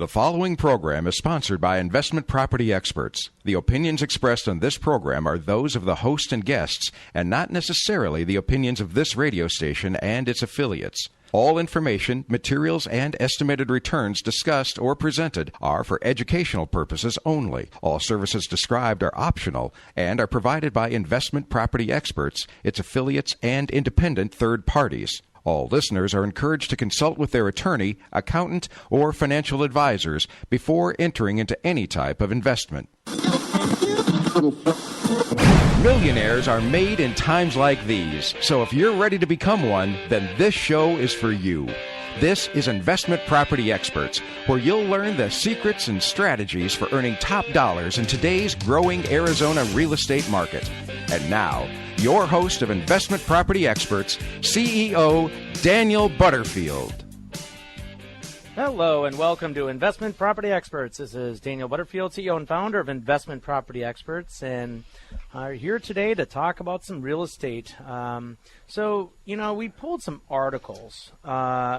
The following program is sponsored by Investment Property Experts. The opinions expressed on this program are those of the host and guests, and not necessarily the opinions of this radio station and its affiliates. All information, materials, and estimated returns discussed or presented are for educational purposes only. All services described are optional and are provided by Investment Property Experts, its affiliates, and independent third parties. All listeners are encouraged to consult with their attorney, accountant, or financial advisors before entering into any type of investment. Millionaires are made in times like these, so if you're ready to become one, then this show is for you. This is Investment Property Experts, where you'll learn the secrets and strategies for earning top dollars in today's growing Arizona real estate market. And now, your host of Investment Property Experts, CEO Daniel Butterfield. Hello and welcome to Investment Property Experts. This is Daniel Butterfield, CEO and founder of Investment Property Experts, and I'm here today to talk about some real estate. We pulled some articles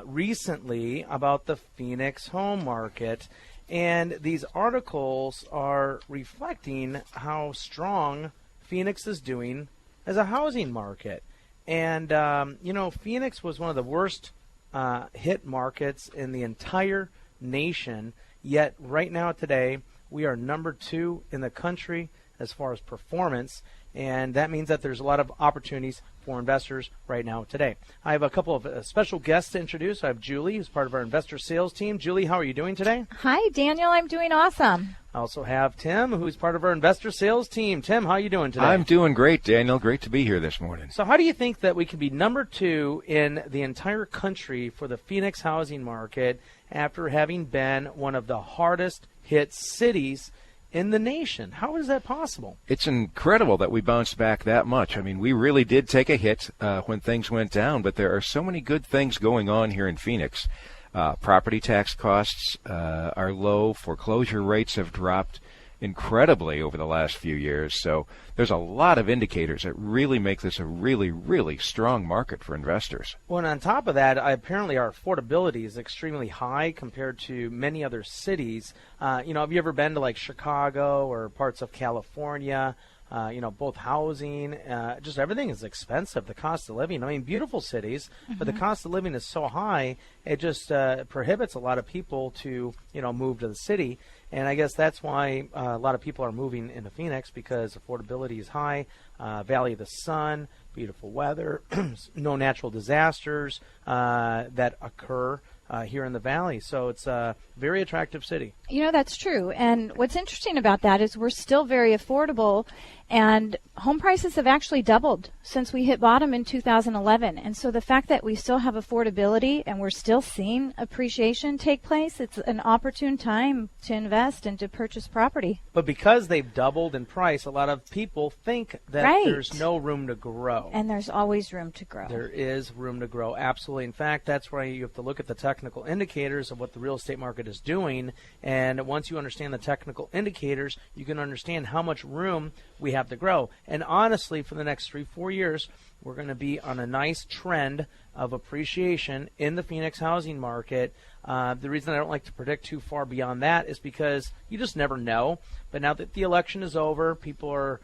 recently about the Phoenix home market, and these articles are reflecting how strong Phoenix is doing as a housing market. And, Phoenix was one of the worst hit markets in the entire nation, yet right now today we are number 2 in the country as far as performance, and that means that there's a lot of opportunities for investors right now today. I have a couple of special guests to introduce. I have Julie, who's part of our investor sales team. Julie, how are you doing today? Hi, Daniel. I'm doing awesome. I also have Tim, who's part of our investor sales team. Tim, how are you doing today? I'm doing great, Daniel. Great to be here this morning. So how do you think that we can be number 2 in the entire country for the Phoenix housing market after having been one of the hardest hit cities in the nation? How is that possible? It's incredible that we bounced back that much. I mean, we really did take a hit when things went down, but there are so many good things going on here in Phoenix. Property tax costs are low. Foreclosure rates have dropped incredibly over the last few years. So there's a lot of indicators that really make this a really, really strong market for investors. Well, and on top of that, apparently our affordability is extremely high compared to many other cities. Have you ever been to like Chicago or parts of California? Both housing, just everything is expensive. The cost of living, beautiful cities, but the cost of living is so high, it just prohibits a lot of people to, move to the city. And I guess that's why a lot of people are moving into Phoenix, because affordability is high, Valley of the Sun, beautiful weather, no natural disasters that occur here in the Valley. So it's a very attractive city. That's true. And what's interesting about that is we're still very affordable, and home prices have actually doubled since we hit bottom in 2011. And so the fact that we still have affordability and we're still seeing appreciation take place, it's an opportune time to invest and to purchase property. But because they've doubled in price, a lot of people think that there's no room to grow. And there's always room to grow. There is room to grow, absolutely. In fact, that's why you have to look at the technical indicators of what the real estate market is doing. And once you understand the technical indicators, you can understand how much room we have to grow. And honestly, for the next 3-4 years, we're going to be on a nice trend of appreciation in the Phoenix housing market. The reason I don't like to predict too far beyond that is because you just never know. But now that the election is over, people are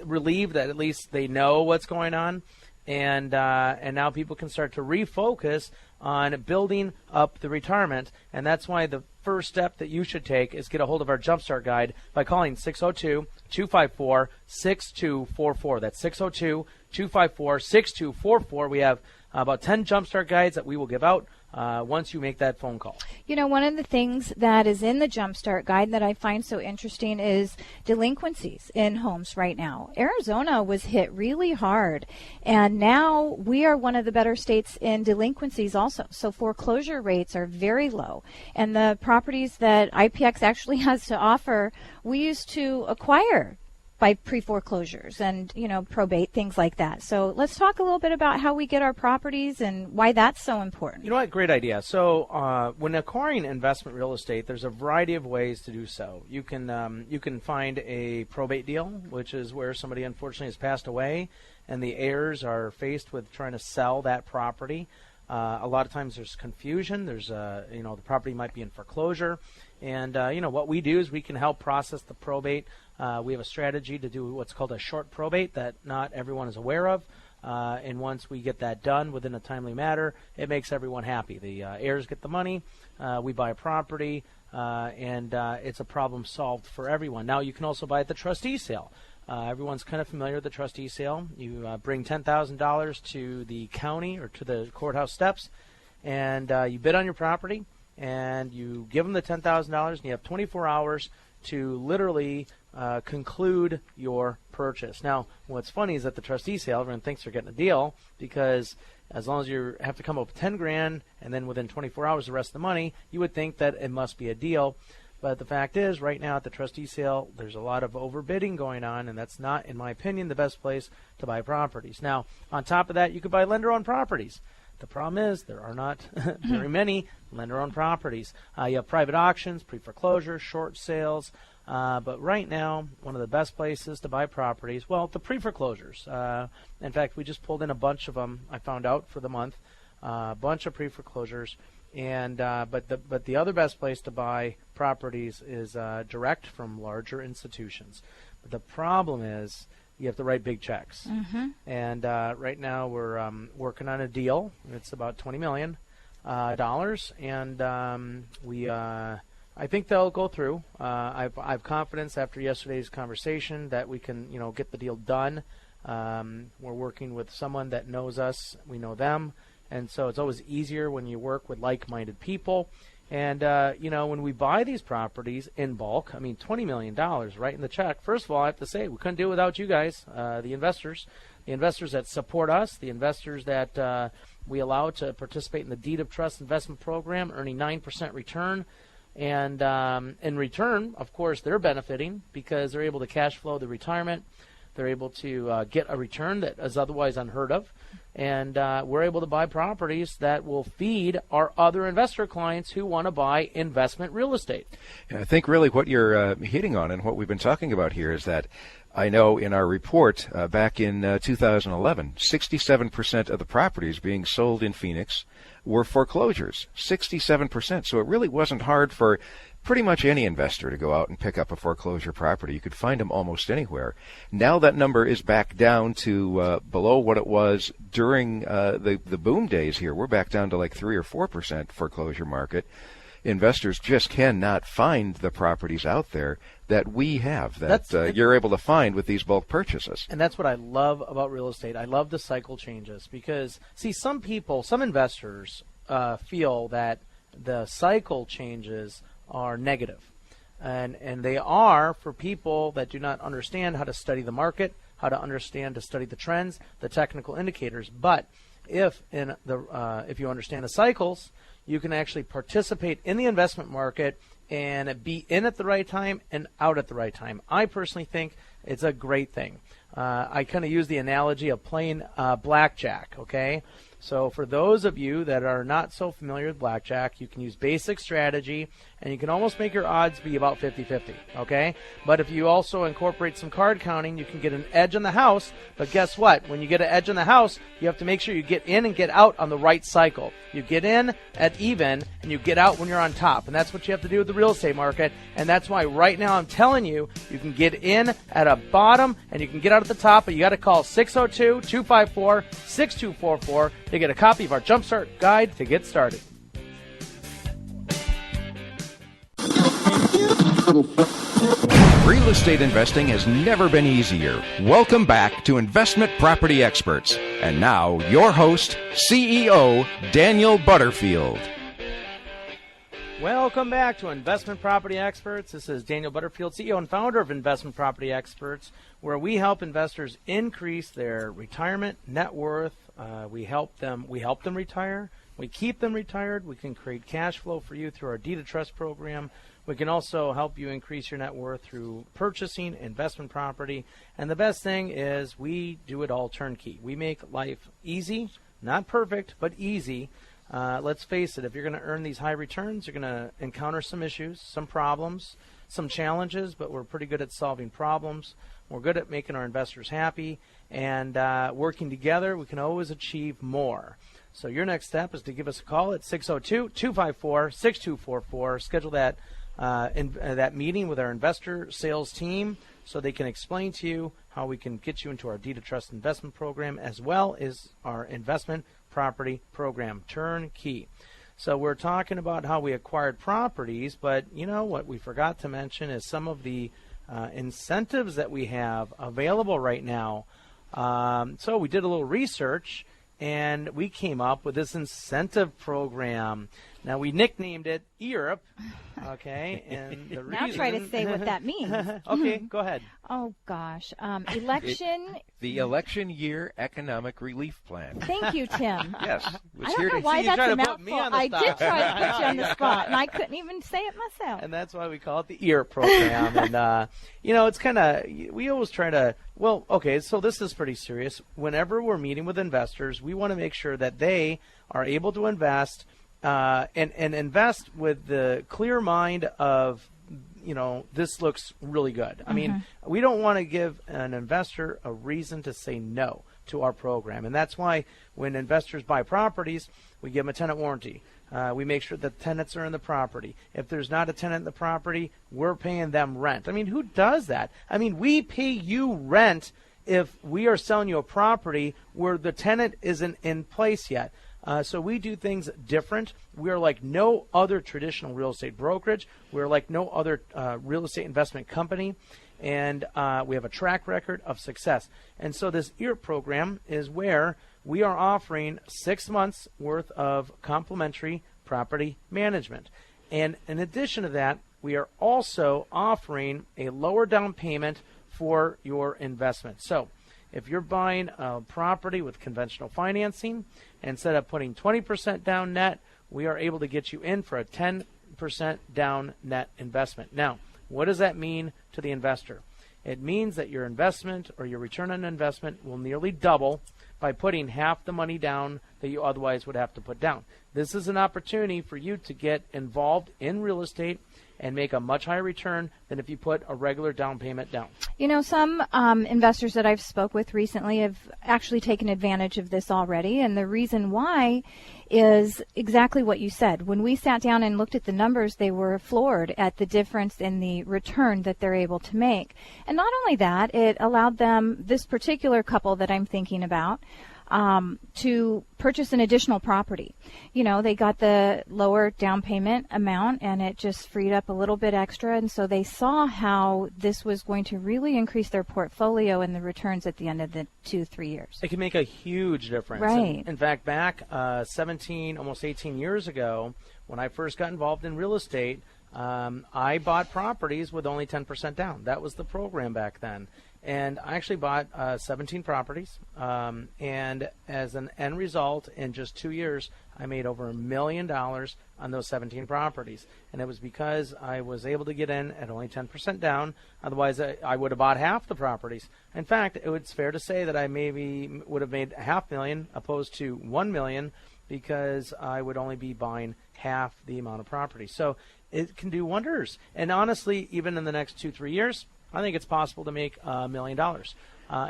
relieved that at least they know what's going on. And now people can start to refocus on building up the retirement. And that's why the first step that you should take is get a hold of our Jumpstart Guide by calling 602-254-6244. That's 602-254-6244. We have about 10 Jumpstart Guides that we will give out once you make that phone call. One of the things that is in the Jumpstart Guide that I find so interesting is delinquencies in homes right now. Arizona was hit really hard, and now we are one of the better states in delinquencies also. So foreclosure rates are very low, and the properties that IPX actually has to offer, we used to acquire by pre-foreclosures and, probate, things like that. So let's talk a little bit about how we get our properties and why that's so important. You know what? Great idea. So when acquiring investment real estate, there's a variety of ways to do so. You can find a probate deal, which is where somebody unfortunately has passed away and the heirs are faced with trying to sell that property. A lot of times there's confusion. There's, the property might be in foreclosure. And, what we do is we can help process the probate. We have a strategy to do what's called a short probate that not everyone is aware of. And once we get that done within a timely manner, it makes everyone happy. The heirs get the money, we buy a property, and it's a problem solved for everyone. Now, you can also buy at the trustee sale. Everyone's kind of familiar with the trustee sale. You bring $10,000 to the county or to the courthouse steps, and you bid on your property, and you give them the $10,000, and you have 24 hours to literally conclude your purchase. Now, what's funny is at the trustee sale, everyone thinks they're getting a deal because as long as you have to come up with 10 grand and then within 24 hours the rest of the money, you would think that it must be a deal. But the fact is, right now at the trustee sale, there's a lot of overbidding going on, and that's not, in my opinion, the best place to buy properties. Now, on top of that, you could buy lender-owned properties. The problem is there are not very many lender-owned properties. You have private auctions, pre-foreclosure, short sales. But right now, one of the best places to buy properties, well, the pre-foreclosures. In fact, we just pulled in a bunch of them, I found out, for the month. A bunch of pre-foreclosures. And but the other best place to buy properties is direct from larger institutions. But the problem is you have to write big checks. Mm-hmm. And right now we're working on a deal. It's about $20 million, and I think they'll go through. I've confidence after yesterday's conversation that we can get the deal done. We're working with someone that knows us. We know them. And so it's always easier when you work with like-minded people. And, when we buy these properties in bulk, I mean, $20 million right in the check. First of all, I have to say, we couldn't do it without you guys, the investors that support us, the investors that we allow to participate in the Deed of Trust investment program, earning 9% return. And in return, of course, they're benefiting because they're able to cash flow the retirement. They're able to get a return that is otherwise unheard of. And we're able to buy properties that will feed our other investor clients who want to buy investment real estate. And I think really what you're hitting on and what we've been talking about here is that I know in our report back in 2011, 67% of the properties being sold in Phoenix were foreclosures, 67%. So it really wasn't hard for pretty much any investor to go out and pick up a foreclosure property. You could find them almost anywhere. Now that number is back down to below what it was during the boom days here. We're back down to like 3 or 4% foreclosure market. Investors just cannot find the properties out there that we have, that you're able to find with these bulk purchases. And that's what I love about real estate. I love the cycle changes because, see, some investors feel that the cycle changes are negative. And they are for people that do not understand how to study the market, how to study the trends, the technical indicators. But if you understand the cycles, you can actually participate in the investment market and be in at the right time and out at the right time. I personally think it's a great thing. I kind of use the analogy of playing blackjack, okay? So for those of you that are not so familiar with blackjack, you can use basic strategy, and you can almost make your odds be about 50-50, okay? But if you also incorporate some card counting, you can get an edge on the house. But guess what? When you get an edge on the house, you have to make sure you get in and get out on the right cycle. You get in at even, and you get out when you're on top. And that's what you have to do with the real estate market. And that's why right now I'm telling you, you can get in at a bottom, and you can get out at the top, but you got to call 602-254-6244 to get a copy of our Jumpstart Guide to get started. Real estate investing has never been easier. Welcome back to Investment Property Experts. And now, your host, CEO Daniel Butterfield. Welcome back to Investment Property Experts. This is Daniel Butterfield, CEO and founder of Investment Property Experts, where we help investors increase their retirement net worth. We help them retire. We keep them retired. We can create cash flow for you through our Deed of Trust program. We can also help you increase your net worth through purchasing investment property. And the best thing is we do it all turnkey. We make life easy, not perfect, but easy. Let's face it, if you're going to earn these high returns, you're going to encounter some issues, some problems, some challenges, but we're pretty good at solving problems. We're good at making our investors happy, and working together, we can always achieve more. So your next step is to give us a call at 602-254-6244. Schedule that that meeting with our investor sales team so they can explain to you how we can get you into our deed of trust investment program as well as our investment property program, turnkey. So we're talking about how we acquired properties, but you know what we forgot to mention is some of the incentives that we have available right now. So we did a little research, and we came up with this incentive program. Now, we nicknamed it Europe, okay? And the now reason... try to say what that means. Okay, go ahead. Oh, gosh. Election... The election year economic relief plan. Thank you, Tim. Yes. I don't know why See, you that's tried a to put me mouthful. on the I spot. did try to put you on the spot, and I couldn't even say it myself. And that's why we call it the Europe program. And, you know, it's kind of... We always try to... Well, okay, so this is pretty serious. Whenever we're meeting with investors, we want to make sure that they are able to invest and invest with the clear mind of, you know, this looks really good. I mean, we don't want to give an investor a reason to say no to our program. And that's why when investors buy properties, we give them a tenant warranty. We make sure that tenants are in the property. If there's not a tenant in the property, we're paying them rent. I mean, who does that? I mean, we pay you rent if we are selling you a property where the tenant isn't in place yet. So we do things different. We are like no other traditional real estate brokerage. We're like no other real estate investment company. And we have a track record of success. And so this EARP program is where we are offering 6 months worth of complimentary property management. And in addition to that, we are also offering a lower down payment for your investment. So if you're buying a property with conventional financing, instead of putting 20% down net, we are able to get you in for a 10% down net investment. Now, what does that mean to the investor? It means that your investment or your return on investment will nearly double by putting half the money down that you otherwise would have to put down. This is an opportunity for you to get involved in real estate and make a much higher return than if you put a regular down payment down. You know, some investors that I've spoke with recently have actually taken advantage of this already, and the reason why is exactly what you said. When we sat down and looked at the numbers, they were floored at the difference in the return that they're able to make. And not only that, it allowed them, this particular couple that I'm thinking about, to purchase an additional property. You know, they got the lower down payment amount and it just freed up a little bit extra. And so they saw how this was going to really increase their portfolio and the returns at the end of the 2-3 years. It can make a huge difference. Right. In fact, back 17, almost 18 years ago, when I first got involved in real estate, I bought properties with only 10% down. That was the program back then. And I actually bought 17 properties, and as an end result, in just 2 years, I made over $1 million on those 17 properties. And it was because I was able to get in at only 10% down. Otherwise, I would have bought half the properties. In fact, it's fair to say that I maybe would have made $500,000 opposed to $1 million because I would only be buying half the amount of property. So it can do wonders. And honestly, even in the next 2-3 years, I think it's possible to make $1 million.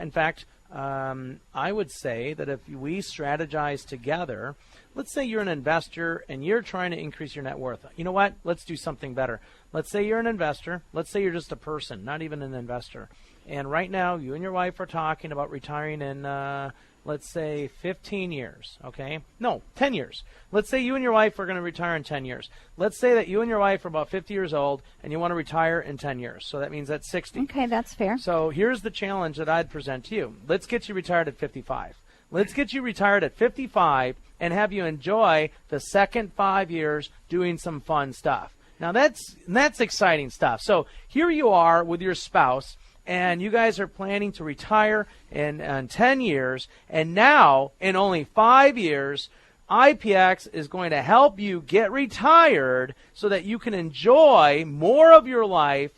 In fact, I would say that if we strategize together, let's say you're an investor and you're trying to increase your net worth. You know what? Let's do something better. Let's say you're an investor. Let's say you're just a person, not even an investor. And right now, you and your wife are talking about retiring in, let's say, 15 years, okay? No, 10 years. Let's say you and your wife are going to retire in 10 years. Let's say that you and your wife are about 50 years old and you want to retire in 10 years. So that means that's 60. Okay, that's fair. So here's the challenge that I'd present to you. Let's get you retired at 55. Let's get you retired at 55 and have you enjoy the second 5 years doing some fun stuff. Now that's exciting stuff. So here you are with your spouse, and you guys are planning to retire in 10 years, and now, in only 5 years, IPX is going to help you get retired so that you can enjoy more of your life.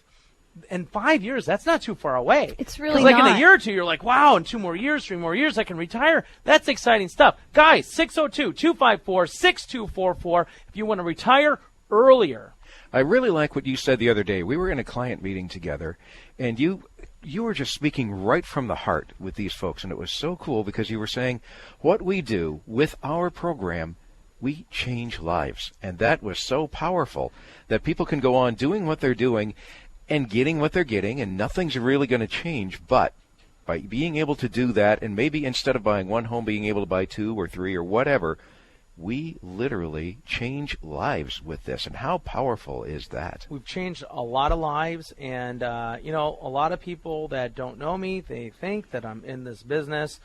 In 5 years, that's not too far away. It's really like not. In a year or two, you're like, wow, in 2 more years, 3 more years, I can retire. That's exciting stuff. Guys, 602-254-6244 if you want to retire earlier. I really like what you said the other day. We were in a client meeting together, and you you were just speaking right from the heart with these folks, and it was so cool because you were saying what we do with our program, we change lives. And that was so powerful that people can go on doing what they're doing and getting what they're getting, and nothing's really going to change. But by being able to do that, and maybe instead of buying one home, being able to buy 2 or 3 or whatever, we literally change lives with this. And how powerful is that? We've changed a lot of lives, and a lot of people that don't know me, they think that I'm in this business,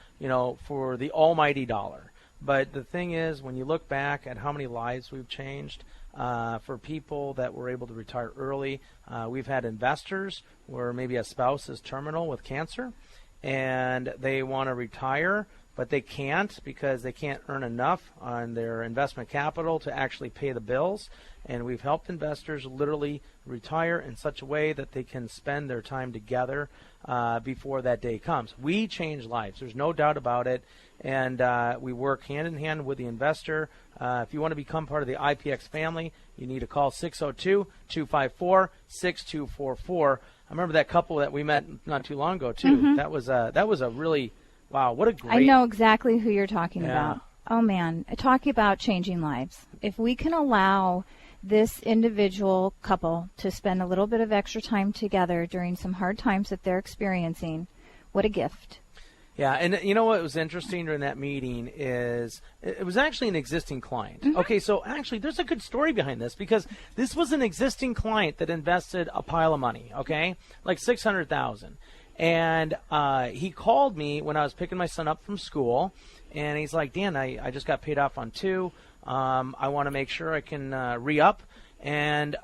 for the almighty dollar. But the thing is, when you look back at how many lives we've changed, for people that were able to retire early, we've had investors where maybe a spouse is terminal with cancer, and they want to retire, but they can't because they can't earn enough on their investment capital to actually pay the bills. And we've helped investors literally retire in such a way that they can spend their time together before that day comes. We change lives. There's no doubt about it. And we work hand in hand with the investor. If you want to become part of the IPX family, you need to call 602-254-6244. I remember that couple that we met not too long ago, too. Mm-hmm. That was a really... Wow, what a great... I know exactly who you're talking about. Oh, man. Talking about changing lives. If we can allow this individual couple to spend a little bit of extra time together during some hard times that they're experiencing, what a gift. Yeah, and you know what was interesting during that meeting is it was actually an existing client. Mm-hmm. Okay, so actually there's a good story behind this because this was an existing client that invested a pile of money, okay, like $600,000. And he called me when I was picking my son up from school, and he's like, Dan, I just got paid off on 2. I want to make sure I can re-up. And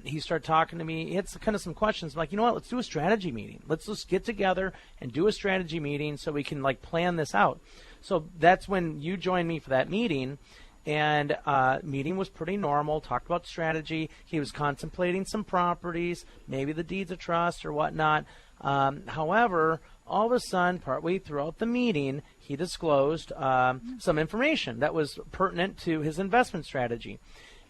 he started talking to me. He had kind of some questions. I'm like, you know what? Let's do a strategy meeting. Let's just get together and do a strategy meeting so we can, plan this out. So that's when you joined me for that meeting. And meeting was pretty normal, talked about strategy. He was contemplating some properties, maybe the deeds of trust or whatnot. However, all of a sudden, partway throughout the meeting, he disclosed some information that was pertinent to his investment strategy.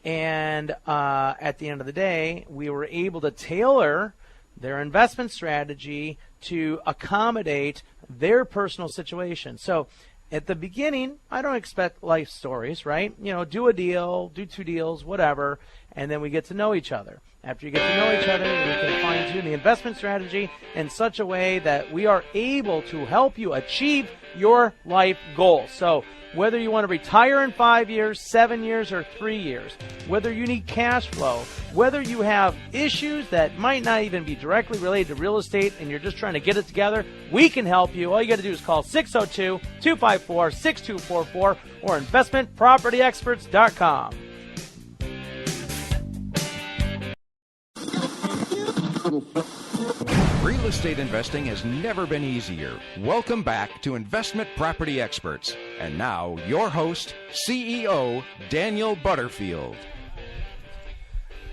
And at the end of the day, we were able to tailor their investment strategy to accommodate their personal situation. So at the beginning, I don't expect life stories, right? Do a deal, do 2 deals, whatever, and then we get to know each other. After you get to know each other, we can fine-tune the investment strategy in such a way that we are able to help you achieve your life goals. So whether you want to retire in 5 years, 7 years, or 3 years, whether you need cash flow, whether you have issues that might not even be directly related to real estate and you're just trying to get it together, we can help you. All you got to do is call 602-254-6244 or investmentpropertyexperts.com. Real estate investing has never been easier. Welcome back to Investment Property Experts. And now, your host, CEO Daniel Butterfield.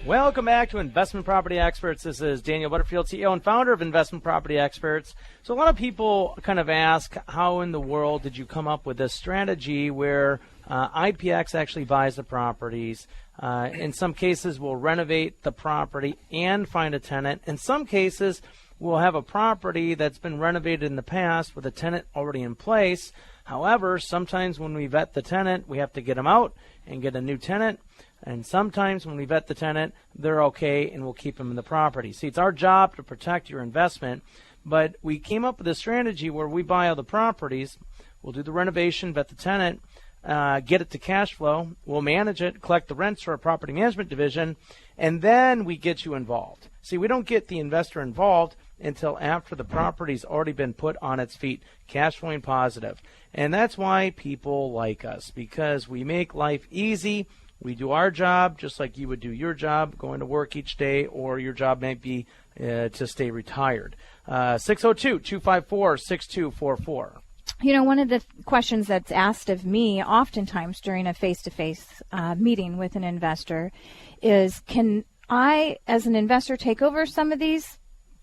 Welcome back to Investment Property Experts. This is Daniel Butterfield, CEO and founder of Investment Property Experts. So a lot of people kind of ask, how in the world did you come up with this strategy where IPX actually buys the properties? In some cases, we'll renovate the property and find a tenant. In some cases, we'll have a property that's been renovated in the past with a tenant already in place. However, sometimes when we vet the tenant, we have to get them out and get a new tenant. And sometimes when we vet the tenant, they're okay and we'll keep them in the property. See, it's our job to protect your investment, but we came up with a strategy where we buy all the properties, we'll do the renovation, vet the tenant, get it to cash flow, we'll manage it, collect the rents for our property management division, and then we get you involved. See, we don't get the investor involved until after the property's already been put on its feet, cash flowing positive. And that's why people like us, because we make life easy. We do our job just like you would do your job, going to work each day, or your job might be to stay retired. 602-254-6244. One of the questions that's asked of me oftentimes during a face-to-face meeting with an investor is, can I, as an investor, take over some of these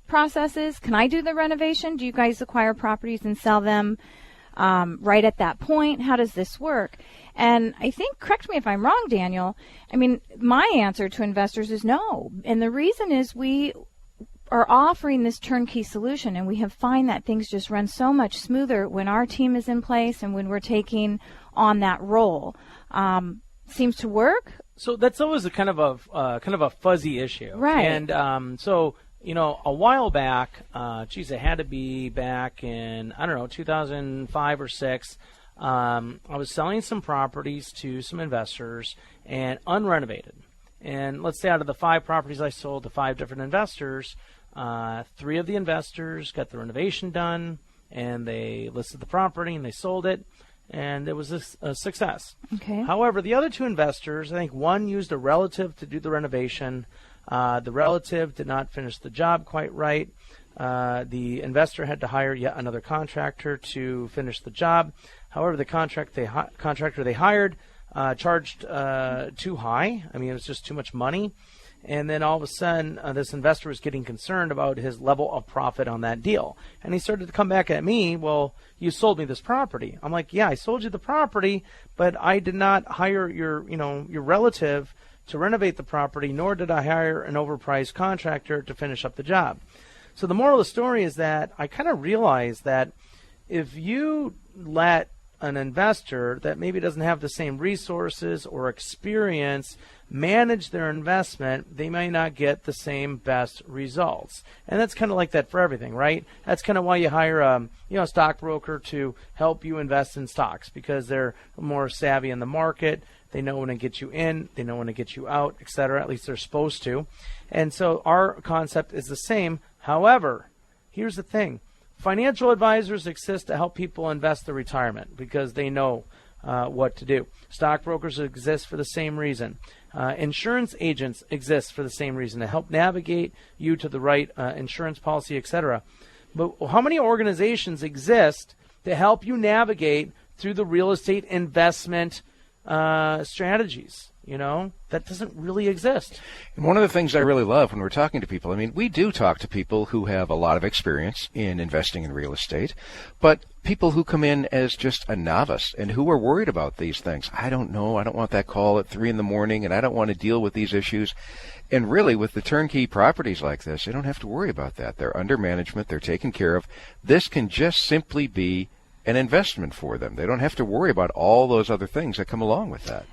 processes? Can I do the renovation? Do you guys acquire properties and sell them right at that point? How does this work? And I think, correct me if I'm wrong, Daniel, my answer to investors is no. And the reason is we are offering this turnkey solution, and we have find that things just run so much smoother when our team is in place and when we're taking on that role. Seems to work. So that's always a kind of a fuzzy issue, right? And so a while back, it had to be back in 2005 or 6. I was selling some properties to some investors and unrenovated. And let's say out of the 5 properties I sold to 5 different investors, 3 of the investors got the renovation done, and they listed the property and they sold it, and it was a success. Okay. However, the other 2 investors, I think one used a relative to do the renovation. The relative did not finish the job quite right. The investor had to hire yet another contractor to finish the job. However, the contractor they hired charged too high. I mean, it was just too much money. And then all of a sudden, this investor was getting concerned about his level of profit on that deal. And he started to come back at me, well, you sold me this property. I'm like, yeah, I sold you the property, but I did not hire your relative to renovate the property, nor did I hire an overpriced contractor to finish up the job. So the moral of the story is that I kind of realized that if you let an investor that maybe doesn't have the same resources or experience manage their investment, they may not get the same best results. And that's kind of like that for everything, right? That's kind of why you hire a stockbroker to help you invest in stocks, because they're more savvy in the market. They know when to get you in, they know when to get you out, etc. At least they're supposed to. And so our concept is the same. However, here's the thing. Financial advisors exist to help people invest their retirement because they know what to do. Stockbrokers exist for the same reason. Insurance agents exist for the same reason, to help navigate you to the right insurance policy, etc. But how many organizations exist to help you navigate through the real estate investment strategies? That doesn't really exist. And one of the things I really love when we're talking to people, I mean, we do talk to people who have a lot of experience in investing in real estate, but people who come in as just a novice and who are worried about these things. I don't know. I don't want that call at 3 a.m, and I don't want to deal with these issues. And really, with the turnkey properties like this, they don't have to worry about that. They're under management. They're taken care of. This can just simply be an investment for them. They don't have to worry about all those other things that come along with that.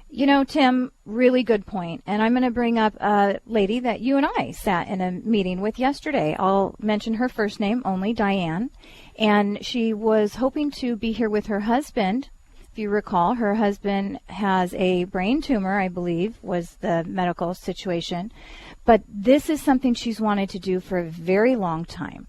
Tim, really good point. And I'm going to bring up a lady that you and I sat in a meeting with yesterday. I'll mention her first name only, Diane. And she was hoping to be here with her husband. If you recall, her husband has a brain tumor, I believe, was the medical situation. But this is something she's wanted to do for a very long time.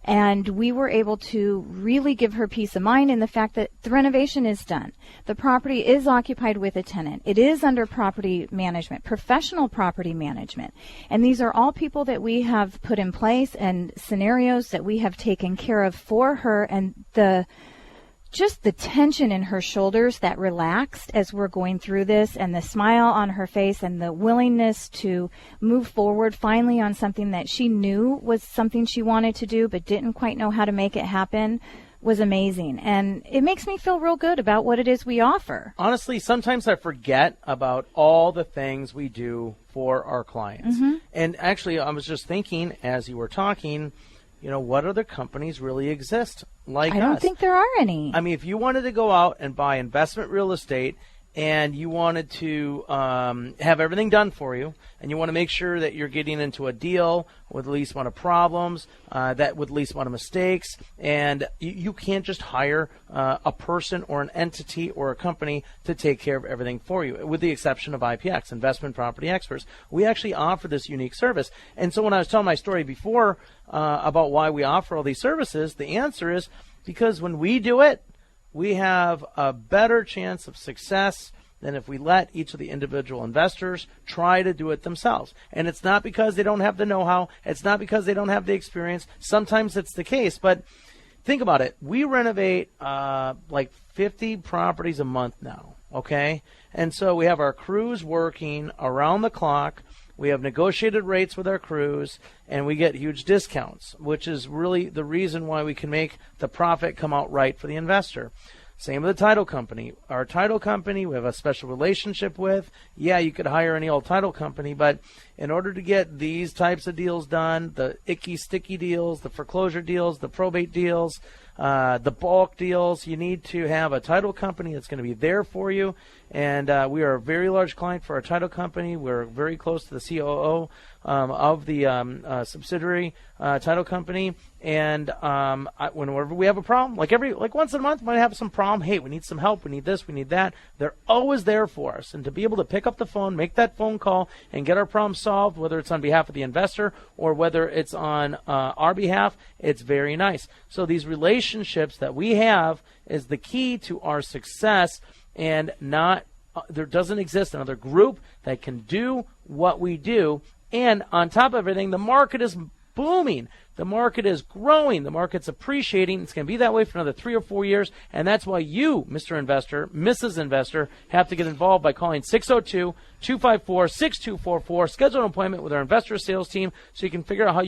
And we were able to really give her peace of mind in the fact that the renovation is done. The property is occupied with a tenant. It is under property management, professional property management. And these are all people that we have put in place and scenarios that we have taken care of for her. And just the tension in her shoulders that relaxed as we're going through this, and the smile on her face, and the willingness to move forward finally on something that she knew was something she wanted to do but didn't quite know how to make it happen, was amazing. And it makes me feel real good about what it is we offer. Honestly, sometimes I forget about all the things we do for our clients. Mm-hmm. And actually, I was just thinking as you were talking, what other companies really exist like us? I don't think there are any. I mean, if you wanted to go out and buy investment real estate and you wanted to have everything done for you, and you want to make sure that you're getting into a deal with the least amount of problems, that with least amount of mistakes, and you can't just hire a person or an entity or a company to take care of everything for you, with the exception of IPX, Investment Property Experts. We actually offer this unique service. And so when I was telling my story before about why we offer all these services, the answer is because when we do it, we have a better chance of success than if we let each of the individual investors try to do it themselves. And it's not because they don't have the know-how. It's not because they don't have the experience. Sometimes it's the case. But think about it. We renovate like 50 properties a month now, okay? And so we have our crews working around the clock. We have negotiated rates with our crews, and we get huge discounts, which is really the reason why we can make the profit come out right for the investor. Same with the title company. Our title company, we have a special relationship with. Yeah, you could hire any old title company, but in order to get these types of deals done, the icky, sticky deals, the foreclosure deals, the probate deals, the bulk deals, you need to have a title company that's going to be there for you. And we are a very large client for our title company. We're very close to the COO of the subsidiary title company. And whenever we have a problem, like once a month, we might have some problem. Hey, we need some help. We need this. We need that. They're always there for us. And to be able to pick up the phone, make that phone call, and get our problem solved, whether it's on behalf of the investor or whether it's on our behalf, it's very nice. So these relationships that we have is the key to our success, and there doesn't exist another group that can do what we do. And on top of everything, the market is booming. The market is growing. The market's appreciating. It's going to be that way for another 3 or 4 years. And that's why you, Mr. Investor, Mrs. Investor, have to get involved by calling 602-254-6244. Schedule an appointment with our investor sales team so you can figure out how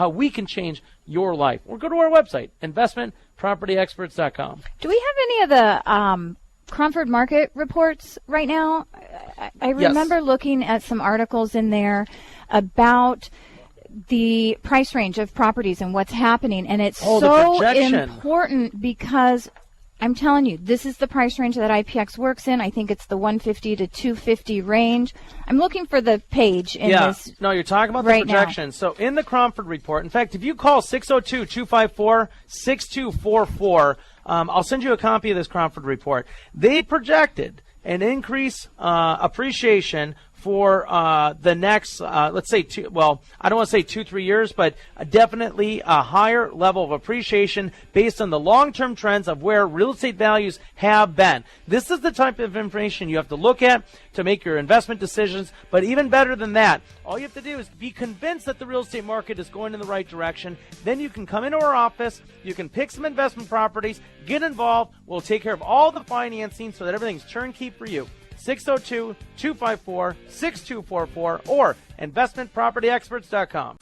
we can change your life. Or go to our website, investmentpropertyexperts.com. Do we have any of the Cromford market reports right now? I remember looking at some articles in there about the price range of properties and what's happening, and it's so important because I'm telling you, this is the price range that IPX works in. I think it's the 150 to 250 range. I'm looking for the page in this. No, you're talking about the projection. So in the Cromford report, in fact, if you call 602-254-6244, I'll send you a copy of this Cromford report. They projected an increase appreciation for the next, let's say, I don't want to say 2-3 years, but definitely a higher level of appreciation based on the long-term trends of where real estate values have been. This is the type of information you have to look at to make your investment decisions. But even better than that, all you have to do is be convinced that the real estate market is going in the right direction. Then you can come into our office, you can pick some investment properties, get involved. We'll take care of all the financing so that everything's turnkey for you. 602-254-6244 or investmentpropertyexperts.com.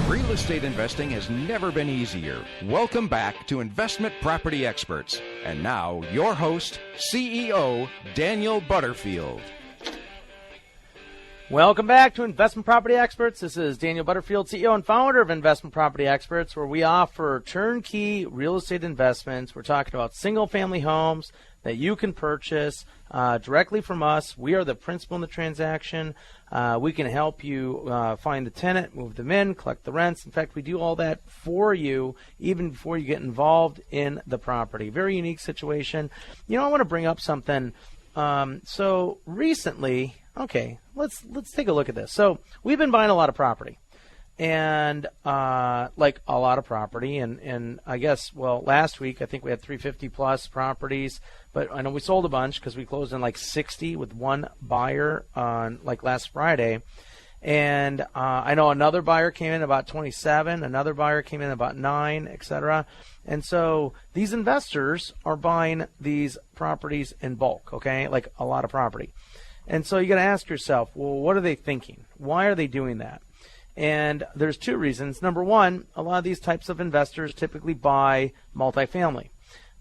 Real estate investing has never been easier. Welcome back to Investment Property Experts. And now, your host, CEO Daniel Butterfield. Welcome back to Investment Property Experts. This is Daniel Butterfield, CEO and founder of Investment Property Experts, where we offer turnkey real estate investments. We're talking about single-family homes that you can purchase directly from us. We are the principal in the transaction. We can help you find the tenant, move them in, collect the rents. In fact, we do all that for you even before you get involved in the property. Very unique situation. You know, I want to bring up something. So recently, okay, let's take a look at this. So we've been buying a lot of property. And like a lot of property, and I guess, last week I think we had 350 plus properties, but I know we sold a bunch because we closed in like 60 with one buyer on like last Friday, and I know another buyer came in about 27, another buyer came in about 9, etc. And so these investors are buying these properties in bulk, okay, like a lot of property, and so you got to ask yourself, well, what are they thinking? Why are they doing that? And there's 2 reasons. Number one, a lot of these types of investors typically buy multifamily.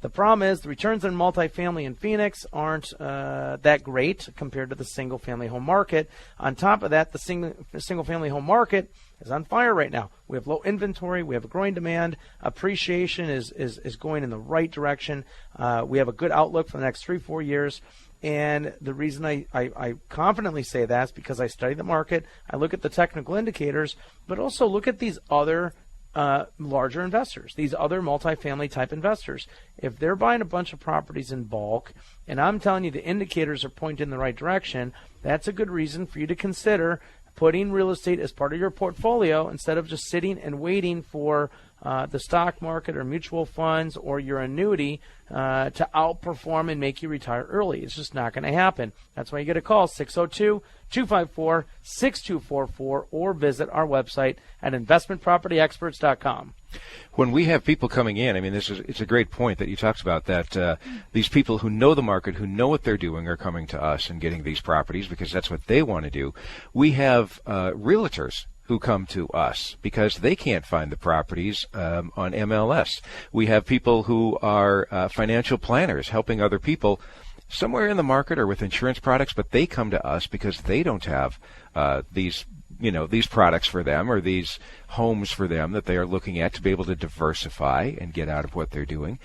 The problem is the returns on multifamily in Phoenix aren't that great compared to the single-family home market. On top of that, the single-family home market is on fire right now. We have low inventory. We have a growing demand. Appreciation is going in the right direction. We have a good outlook for the next 3-4 years. And the reason I confidently say that is because I study the market, I look at the technical indicators, but also look at these other larger investors, these other multifamily type investors. If they're buying a bunch of properties in bulk, and I'm telling you the indicators are pointing in the right direction, that's a good reason for you to consider putting real estate as part of your portfolio instead of just sitting and waiting for the stock market or mutual funds or your annuity to outperform and make you retire early. It's just not going to happen. That's why you get a call, 602-254-6244, or visit our website at investmentpropertyexperts.com. When we have people coming in, I mean, it's a great point that you talked about, that these people who know the market, who know what they're doing, are coming to us and getting these properties because that's what they want to do. We have realtors who come to us because they can't find the properties on MLS. We have people who are financial planners helping other people somewhere in the market or with insurance products, but they come to us because they don't have these products for them or these homes for them that they are looking at to be able to diversify and get out of what they're doing.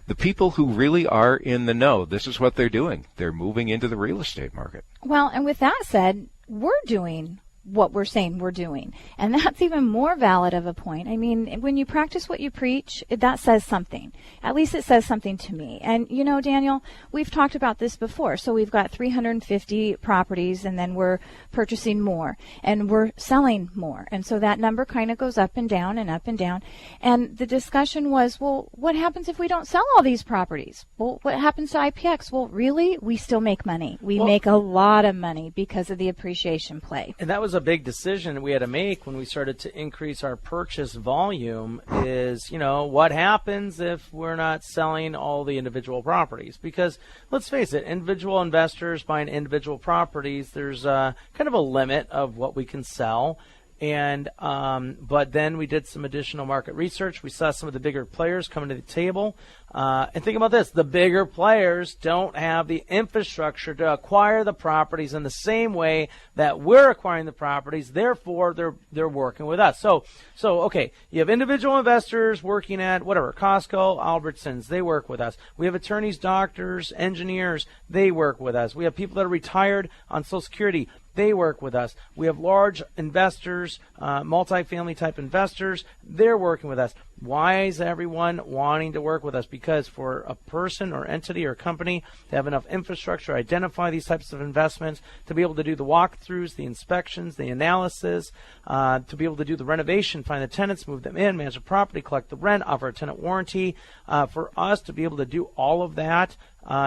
The people who really are in the know, this is what they're doing. They're moving into the real estate market. Well, and with that said, we're doing what we're saying we're doing. And that's even more valid of a point. I mean, when you practice what you preach, that says something. At least it says something to me. And, Daniel, we've talked about this before. So we've got 350 properties, and then we're purchasing more, and we're selling more. And so that number kind of goes up and down and up and down. And the discussion was, well, what happens if we don't sell all these properties? Well, what happens to IPX? Well, really, we still make money. We make a lot of money because of the appreciation play. And that was a big decision we had to make when we started to increase our purchase volume is, what happens if we're not selling all the individual properties? Because let's face it, individual investors buying individual properties, there's kind of a limit of what we can sell. And but then we did some additional market research. We saw some of the bigger players coming to the table. And think about this. The bigger players don't have the infrastructure to acquire the properties in the same way that we're acquiring the properties. Therefore, they're working with us. So okay, you have individual investors working at whatever, Costco, Albertsons, they work with us. We have attorneys, doctors, engineers, they work with us. We have people that are retired on Social Security. They work with us. We have large investors, multifamily type investors. They're working with us. Why is everyone wanting to work with us? Because for a person or entity or company to have enough infrastructure, identify these types of investments, to be able to do the walkthroughs, the inspections, the analysis, to be able to do the renovation, find the tenants, move them in, manage the property, collect the rent, offer a tenant warranty, for us to be able to do all of that,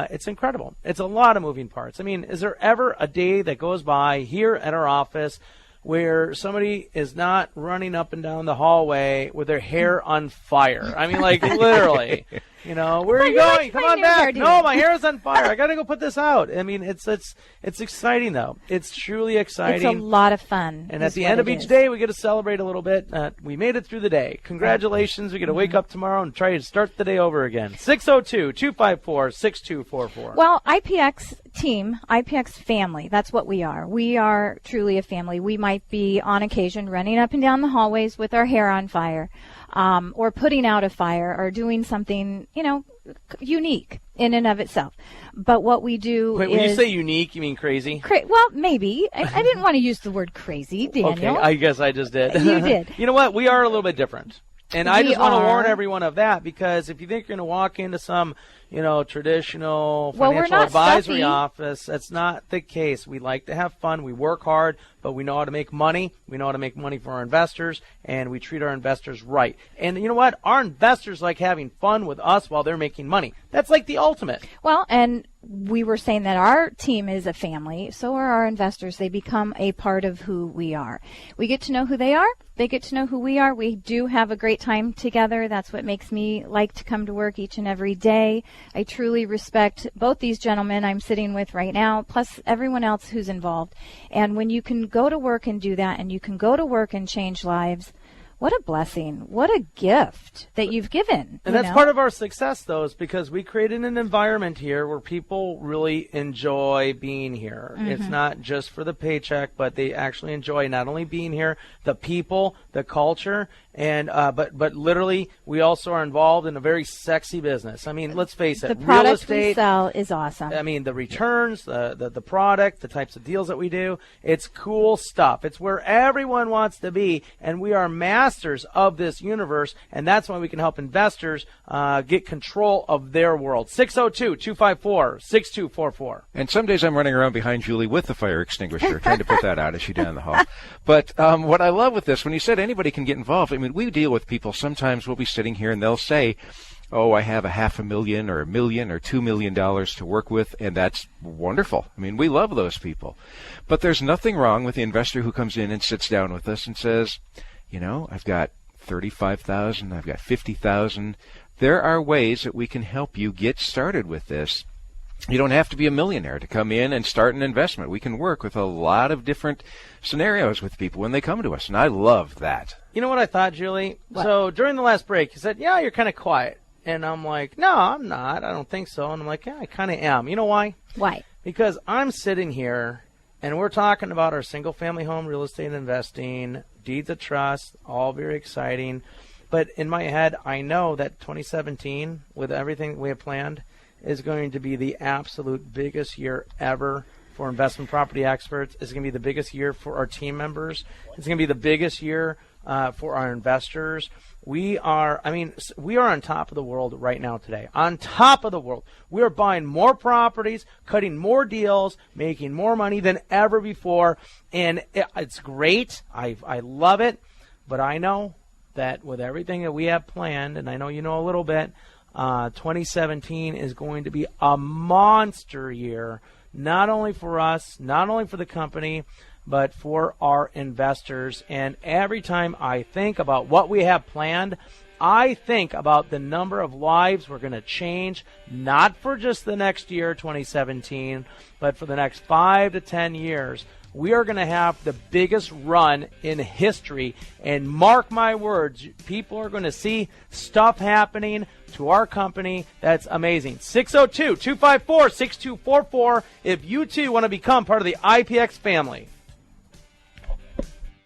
it's incredible. It's a lot of moving parts. I mean, is there ever a day that goes by here at our office where somebody is not running up and down the hallway with their hair on fire? I mean, like literally. Where are you going? Come on back. No, my hair is on fire. I got to go put this out. I mean, it's exciting, though. It's truly exciting. It's a lot of fun. And at the end of each day, we get to celebrate a little bit. We made it through the day. Congratulations. We get to wake up tomorrow and try to start the day over again. 602-254-6244. Well, IPX team, IPX family, that's what we are. We are truly a family. We might be, on occasion, running up and down the hallways with our hair on fire. Or putting out a fire or doing something, unique in and of itself. But what we do Wait, when you say unique, you mean crazy? Well, maybe. I didn't want to use the word crazy, Daniel. Okay, I guess I just did. You did. You know what? We are a little bit different. And I just want to warn everyone of that, because if you think you're going to walk into some, traditional financial advisory office, that's not the case. We like to have fun. We work hard, but we know how to make money. We know how to make money for our investors, and we treat our investors right. And you know what? Our investors like having fun with us while they're making money. That's like the ultimate. Well, and we were saying that our team is a family. So are our investors. They become a part of who we are. We get to know who they are. They get to know who we are. We do have a great time together. That's what makes me like to come to work each and every day. I truly respect both these gentlemen I'm sitting with right now, plus everyone else who's involved. And when you can go to work and do that, and you can go to work and change lives, what a blessing. What a gift that you've given. And that's part of our success, though, is because we created an environment here where people really enjoy being here. Mm-hmm. It's not just for the paycheck, but they actually enjoy not only being here, the people, the culture, and but literally we also are involved in a very sexy business. I mean, let's face it, the product real estate we sell is awesome. I mean, the returns, the product, the types of deals that we do, it's cool stuff. It's where everyone wants to be, and we are masters of this universe, and that's why we can help investors get control of their world. 602-254-6244. And some days I'm running around behind Julie with the fire extinguisher, trying to put that out as she down the hall. But what I love with this, when you said anybody can get involved, I mean, we deal with people. Sometimes we'll be sitting here and they'll say, oh, I have $500,000 or $1 million or $2 million to work with, and that's wonderful. I mean, we love those people. But there's nothing wrong with the investor who comes in and sits down with us and says, I've got $35,000, I've got $50,000. There are ways that we can help you get started with this. You don't have to be a millionaire to come in and start an investment. We can work with a lot of different scenarios with people when they come to us, and I love that. You know what I thought, Julie? What? So during the last break, you said, yeah, you're kind of quiet. And I'm like, no, I'm not. I don't think so. And I'm like, yeah, I kind of am. You know why? Why? Because I'm sitting here, and we're talking about our single-family home real estate investing, deeds of trust, all very exciting. But in my head, I know that 2017, with everything we have planned, is going to be the absolute biggest year ever for investment property experts. It's going to be the biggest year for our team members. It's going to be the biggest year for our investors. We are on top of the world right now today. On top of the world. We are buying more properties, cutting more deals, making more money than ever before. And it's great. I love it. But I know that with everything that we have planned, and I know you know a little bit, 2017 is going to be a monster year, not only for us, not only for the company, but for our investors. And every time I think about what we have planned, I think about the number of lives we're going to change, not for just the next year, 2017, but for the next 5 to 10 years. We are going to have the biggest run in history. And mark my words, people are going to see stuff happening to our company that's amazing. 602-254-6244 if you too want to become part of the IPX family.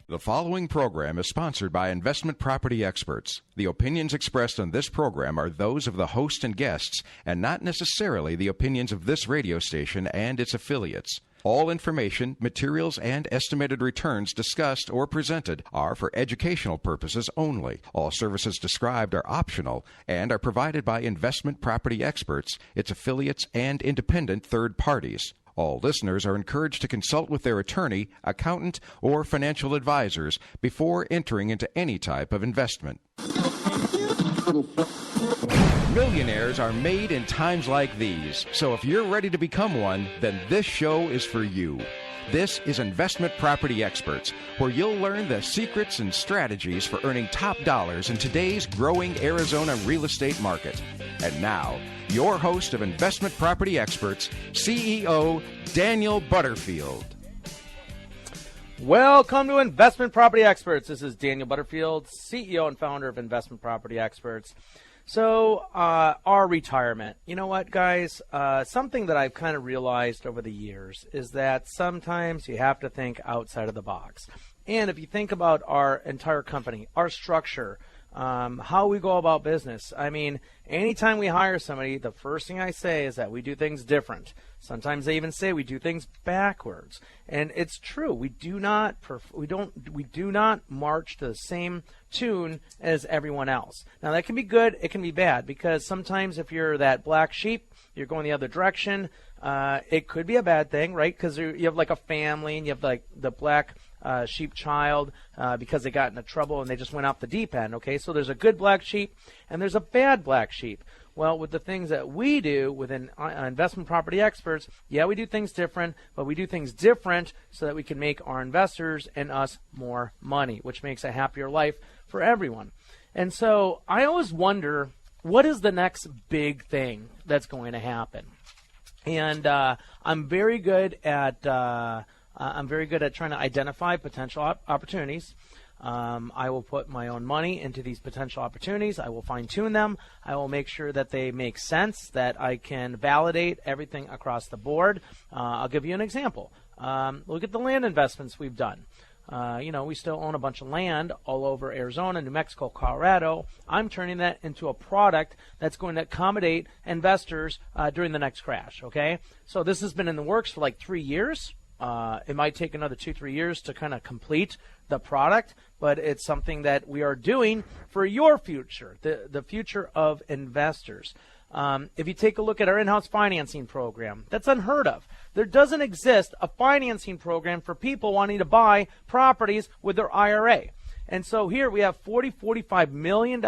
The following program is sponsored by Investment Property Experts. The opinions expressed on this program are those of the host and guests, and not necessarily the opinions of this radio station and its affiliates. All information, materials, and estimated returns discussed or presented are for educational purposes only. All services described are optional and are provided by Investment Property Experts, its affiliates, and independent third parties. All listeners are encouraged to consult with their attorney, accountant, or financial advisors before entering into any type of investment. Millionaires are made in times like these, so if you're ready to become one, then this show is for you. This is Investment Property Experts, where you'll learn the secrets and strategies for earning top dollars in today's growing Arizona real estate market. And now, your host of Investment Property Experts, CEO Daniel Butterfield. Welcome to Investment Property Experts. This is Daniel Butterfield, CEO and founder of Investment Property Experts. So, our retirement. You know what, guys? Something that I've kind of realized over the years is that sometimes you have to think outside of the box. And if you think about our entire company, our structure, how we go about business. I mean, anytime we hire somebody, the first thing I say is that we do things different. Sometimes they even say we do things backwards, and it's true. We do not march to the same tune as everyone else. Now that can be good, it can be bad, because sometimes if you're that black sheep, you're going the other direction. It could be a bad thing, right? Because you have like a family, and you have like the black sheep child because they got into trouble and they just went off the deep end. Okay, so there's a good black sheep and there's a bad black sheep. Well, with the things that we do within Investment Property Experts, yeah, we do things different, but we do things different so that we can make our investors and us more money, which makes a happier life for everyone. And so I always wonder, what is the next big thing that's going to happen? And I'm very good at trying to identify potential opportunities. I will put my own money into these potential opportunities. I will fine-tune them. I will make sure that they make sense, that I can validate everything across the board. I'll give you an example. Look at the land investments we've done. We still own a bunch of land all over Arizona, New Mexico, Colorado. I'm turning that into a product that's going to accommodate investors during the next crash, okay? So this has been in the works for like 3 years. It might take another 2-3 years to kind of complete the product, but it's something that we are doing for your future, the future of investors. If you take a look at our in-house financing program, that's unheard of. There doesn't exist a financing program for people wanting to buy properties with their IRA. And so here we have $45 million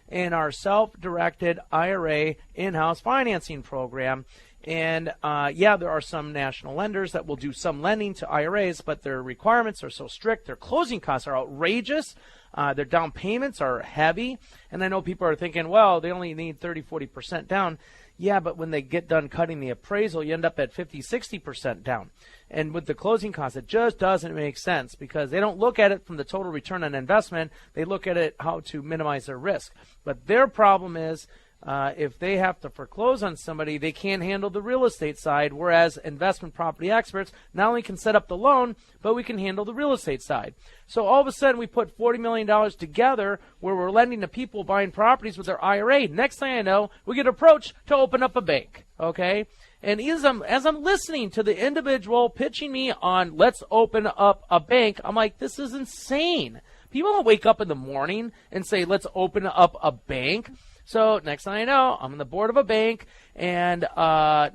in our self-directed IRA in-house financing program. And there are some national lenders that will do some lending to IRAs, but their requirements are so strict. Their closing costs are outrageous. Their down payments are heavy. And I know people are thinking, well, they only need 30-40% down. Yeah, but when they get done cutting the appraisal, you end up at 50, 60% down. And with the closing costs, it just doesn't make sense because they don't look at it from the total return on investment. They look at it how to minimize their risk. But their problem is if they have to foreclose on somebody, they can't handle the real estate side, whereas investment property experts not only can set up the loan, but we can handle the real estate side. So all of a sudden, we put $40 million together where we're lending to people buying properties with their IRA. Next thing I know, we get approached to open up a bank, okay? And as I'm listening to the individual pitching me on let's open up a bank, I'm like, this is insane. People don't wake up in the morning and say, let's open up a bank. So next thing I know, I'm on the board of a bank, and so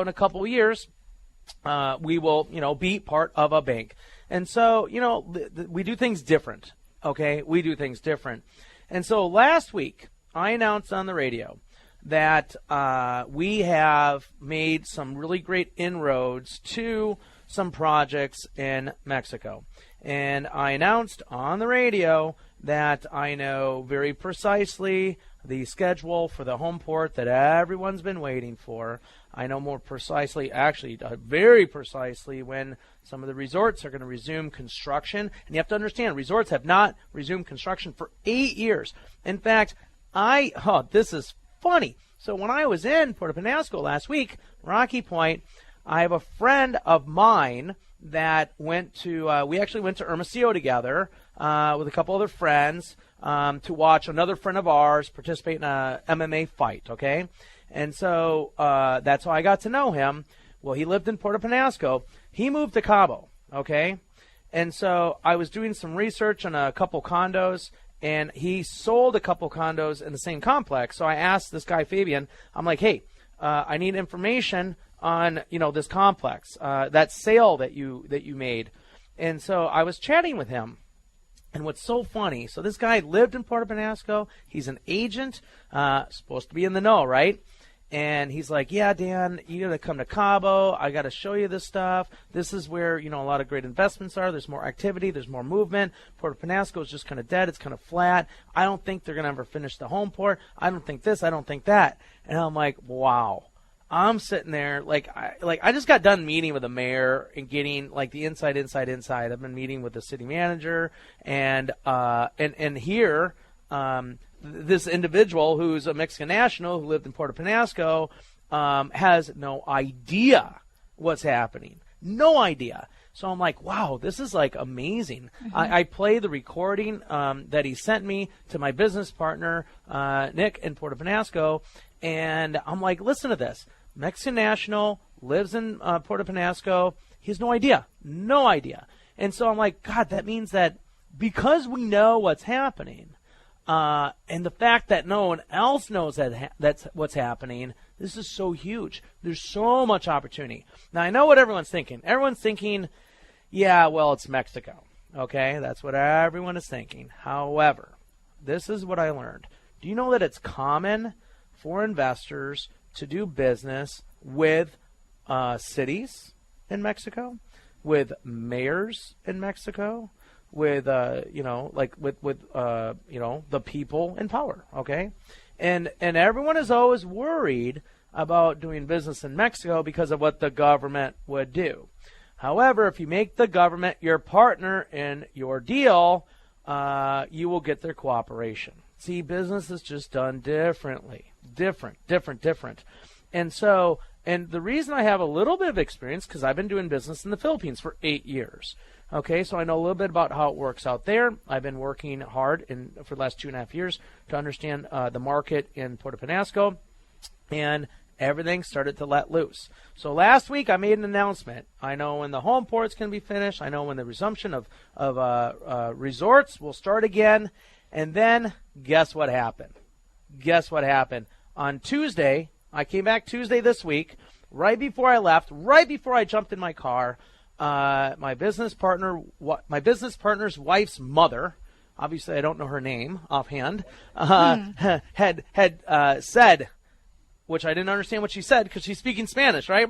in a couple of years, we will, be part of a bank. And so, we do things different. Okay, we do things different. And so last week, I announced on the radio that we have made some really great inroads to some projects in Mexico. And I announced on the radio that I know very precisely the schedule for the home port that everyone's been waiting for. I know more precisely, actually very precisely, when some of the resorts are going to resume construction. And you have to understand, resorts have not resumed construction for 8 years. In fact, this is funny. So when I was in Puerto Penasco last week, Rocky Point, I have a friend of mine that we actually went to Hermosillo together with a couple other friends to watch another friend of ours participate in a MMA fight, okay? And so that's how I got to know him. Well, he lived in Puerto Penasco. He moved to Cabo, okay? And so I was doing some research on a couple condos, and he sold a couple condos in the same complex. So I asked this guy, Fabian, I'm like, hey, I need information on, this complex, that sale that you made. And so I was chatting with him. And what's so funny, so this guy lived in Puerto Penasco. He's an agent, supposed to be in the know, right? And he's like, yeah, Dan, you got to come to Cabo. I got to show you this stuff. This is where, a lot of great investments are. There's more activity. There's more movement. Puerto Penasco is just kind of dead. It's kind of flat. I don't think they're going to ever finish the home port. I don't think this. I don't think that. And I'm like, wow. I'm sitting there I just got done meeting with the mayor and getting the inside. I've been meeting with the city manager and here this individual who's a Mexican national who lived in Puerto Penasco has no idea what's happening. No idea. So I'm like, wow, this is amazing. Mm-hmm. I play the recording that he sent me to my business partner, Nick, in Puerto Penasco. And I'm like, listen to this. Mexican national, lives in Puerto Penasco. He has no idea. No idea. And so I'm like, God, that means that because we know what's happening, and the fact that no one else knows that's what's happening, this is so huge. There's so much opportunity. Now, I know what everyone's thinking. Everyone's thinking, yeah, well, it's Mexico. Okay, that's what everyone is thinking. However, this is what I learned. Do you know that it's common for investors to do business with cities in Mexico, with mayors in Mexico, with the people in power, okay? And everyone is always worried about doing business in Mexico because of what the government would do. However, if you make the government your partner in your deal, you will get their cooperation. See, business is just done differently. Different. And so, and the reason I have a little bit of experience, because I've been doing business in the Philippines for 8 years. Okay, so I know a little bit about how it works out there. I've been working hard for the last 2.5 years to understand the market in Puerto Penasco, and everything started to let loose. So last week I made an announcement. I know when the home port's going to be finished. I know when the resumption of resorts will start again. And then guess what happened? On Tuesday, I came back Tuesday this week, right before I left, right before I jumped in my car, my business partner's wife's mother, obviously I don't know her name offhand, had said, which I didn't understand what she said because she's speaking Spanish, right?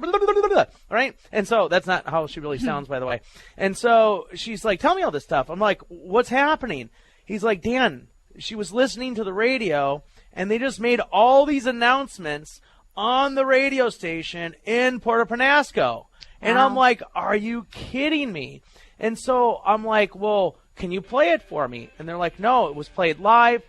Right? And so that's not how she really sounds, by the way. And so she's like, tell me all this stuff. I'm like, what's happening? He's like, Dan, she was listening to the radio, and they just made all these announcements on the radio station in Puerto Penasco. And Wow. I'm like, are you kidding me? And so I'm like, well, can you play it for me? And they're like, no, it was played live.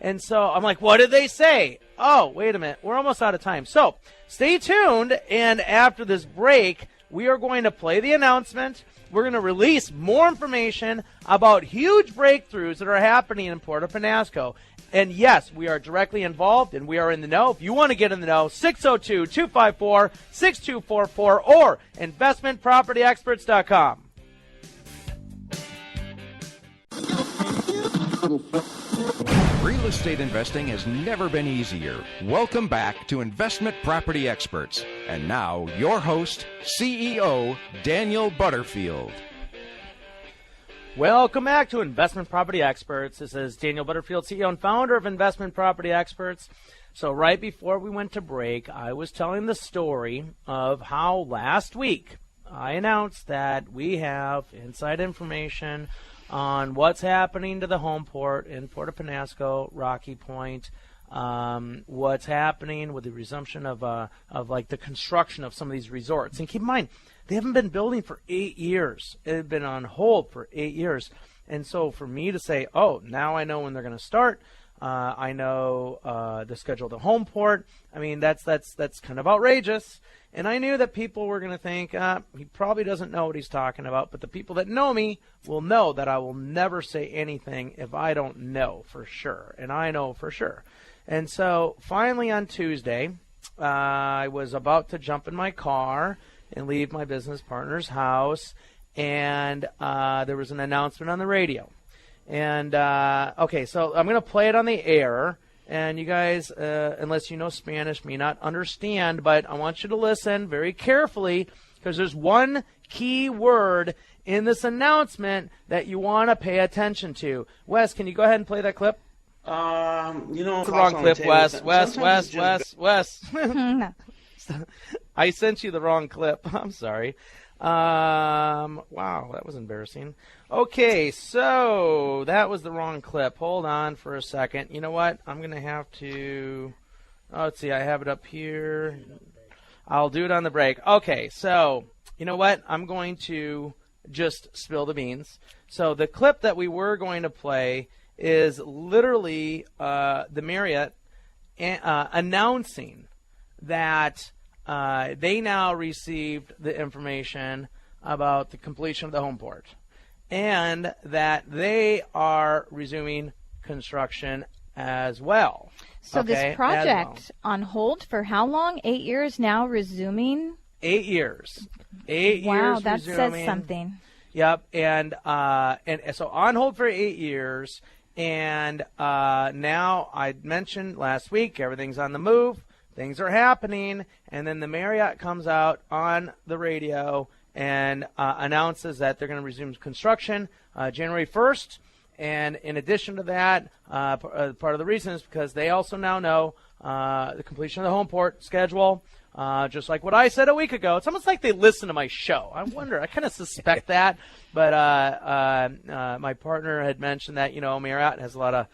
And so I'm like, what did they say? Oh, wait a minute. We're almost out of time. So stay tuned. And after this break, we are going to play the announcement. We're going to release more information about huge breakthroughs that are happening in Puerto Penasco. And yes, we are directly involved and we are in the know. If you want to get in the know, 602-254-6244 or investmentpropertyexperts.com. Real estate investing has never been easier. Welcome back to Investment Property Experts. And now, your host, CEO Daniel Butterfield. Welcome back to Investment Property Experts. This is Daniel Butterfield, CEO and founder of Investment Property Experts. So right before we went to break, I was telling the story of how last week I announced that we have inside information on what's happening to the home port in Puerto Penasco, Rocky Point, what's happening with the resumption of like the construction of some of these resorts. And keep in mind, they haven't been building for 8 years. It had been on hold for 8 years. And so for me to say, oh, now I know when they're going to start, I know the schedule of the home port. I mean, that's kind of outrageous. And I knew that people were going to think, he probably doesn't know what he's talking about. But the people that know me will know that I will never say anything if I don't know for sure. And I know for sure. And so finally on Tuesday, I was about to jump in my car and leave my business partner's house. And there was an announcement on the radio. And, okay, so I'm going to play it on the air. And you guys, unless you know Spanish, may not understand, but I want you to listen very carefully because there's one key word in this announcement that you want to pay attention to. Wes, can you go ahead and play that clip? It's the wrong clip, Wes. Wes. I sent you the wrong clip. I'm sorry. Wow, that was embarrassing. Okay, so that was the wrong clip. Hold on for a second. You know what? I'm going to have to, let's see, I have it up here. I'll do it on the break. Okay, so you know what? I'm going to just spill the beans. So the clip that we were going to play is literally the Marriott announcing that they now received the information about the completion of the home port and that they are resuming construction as well. So Okay, this project on hold for how long? 8 years now, resuming? 8 years. 8 Wow, years that resuming. says something. Yep, and so on hold for 8 years, and now I mentioned last week everything's on the move, things are happening, and then the Marriott comes out on the radio and announces that they're going to resume construction January 1st. And in addition to that, part of the reason is because they also now know the completion of the home port schedule, just like what I said a week ago. It's almost like they listen to my show. I wonder, I kind of suspect that. But my partner had mentioned that, Marriott has a lot of,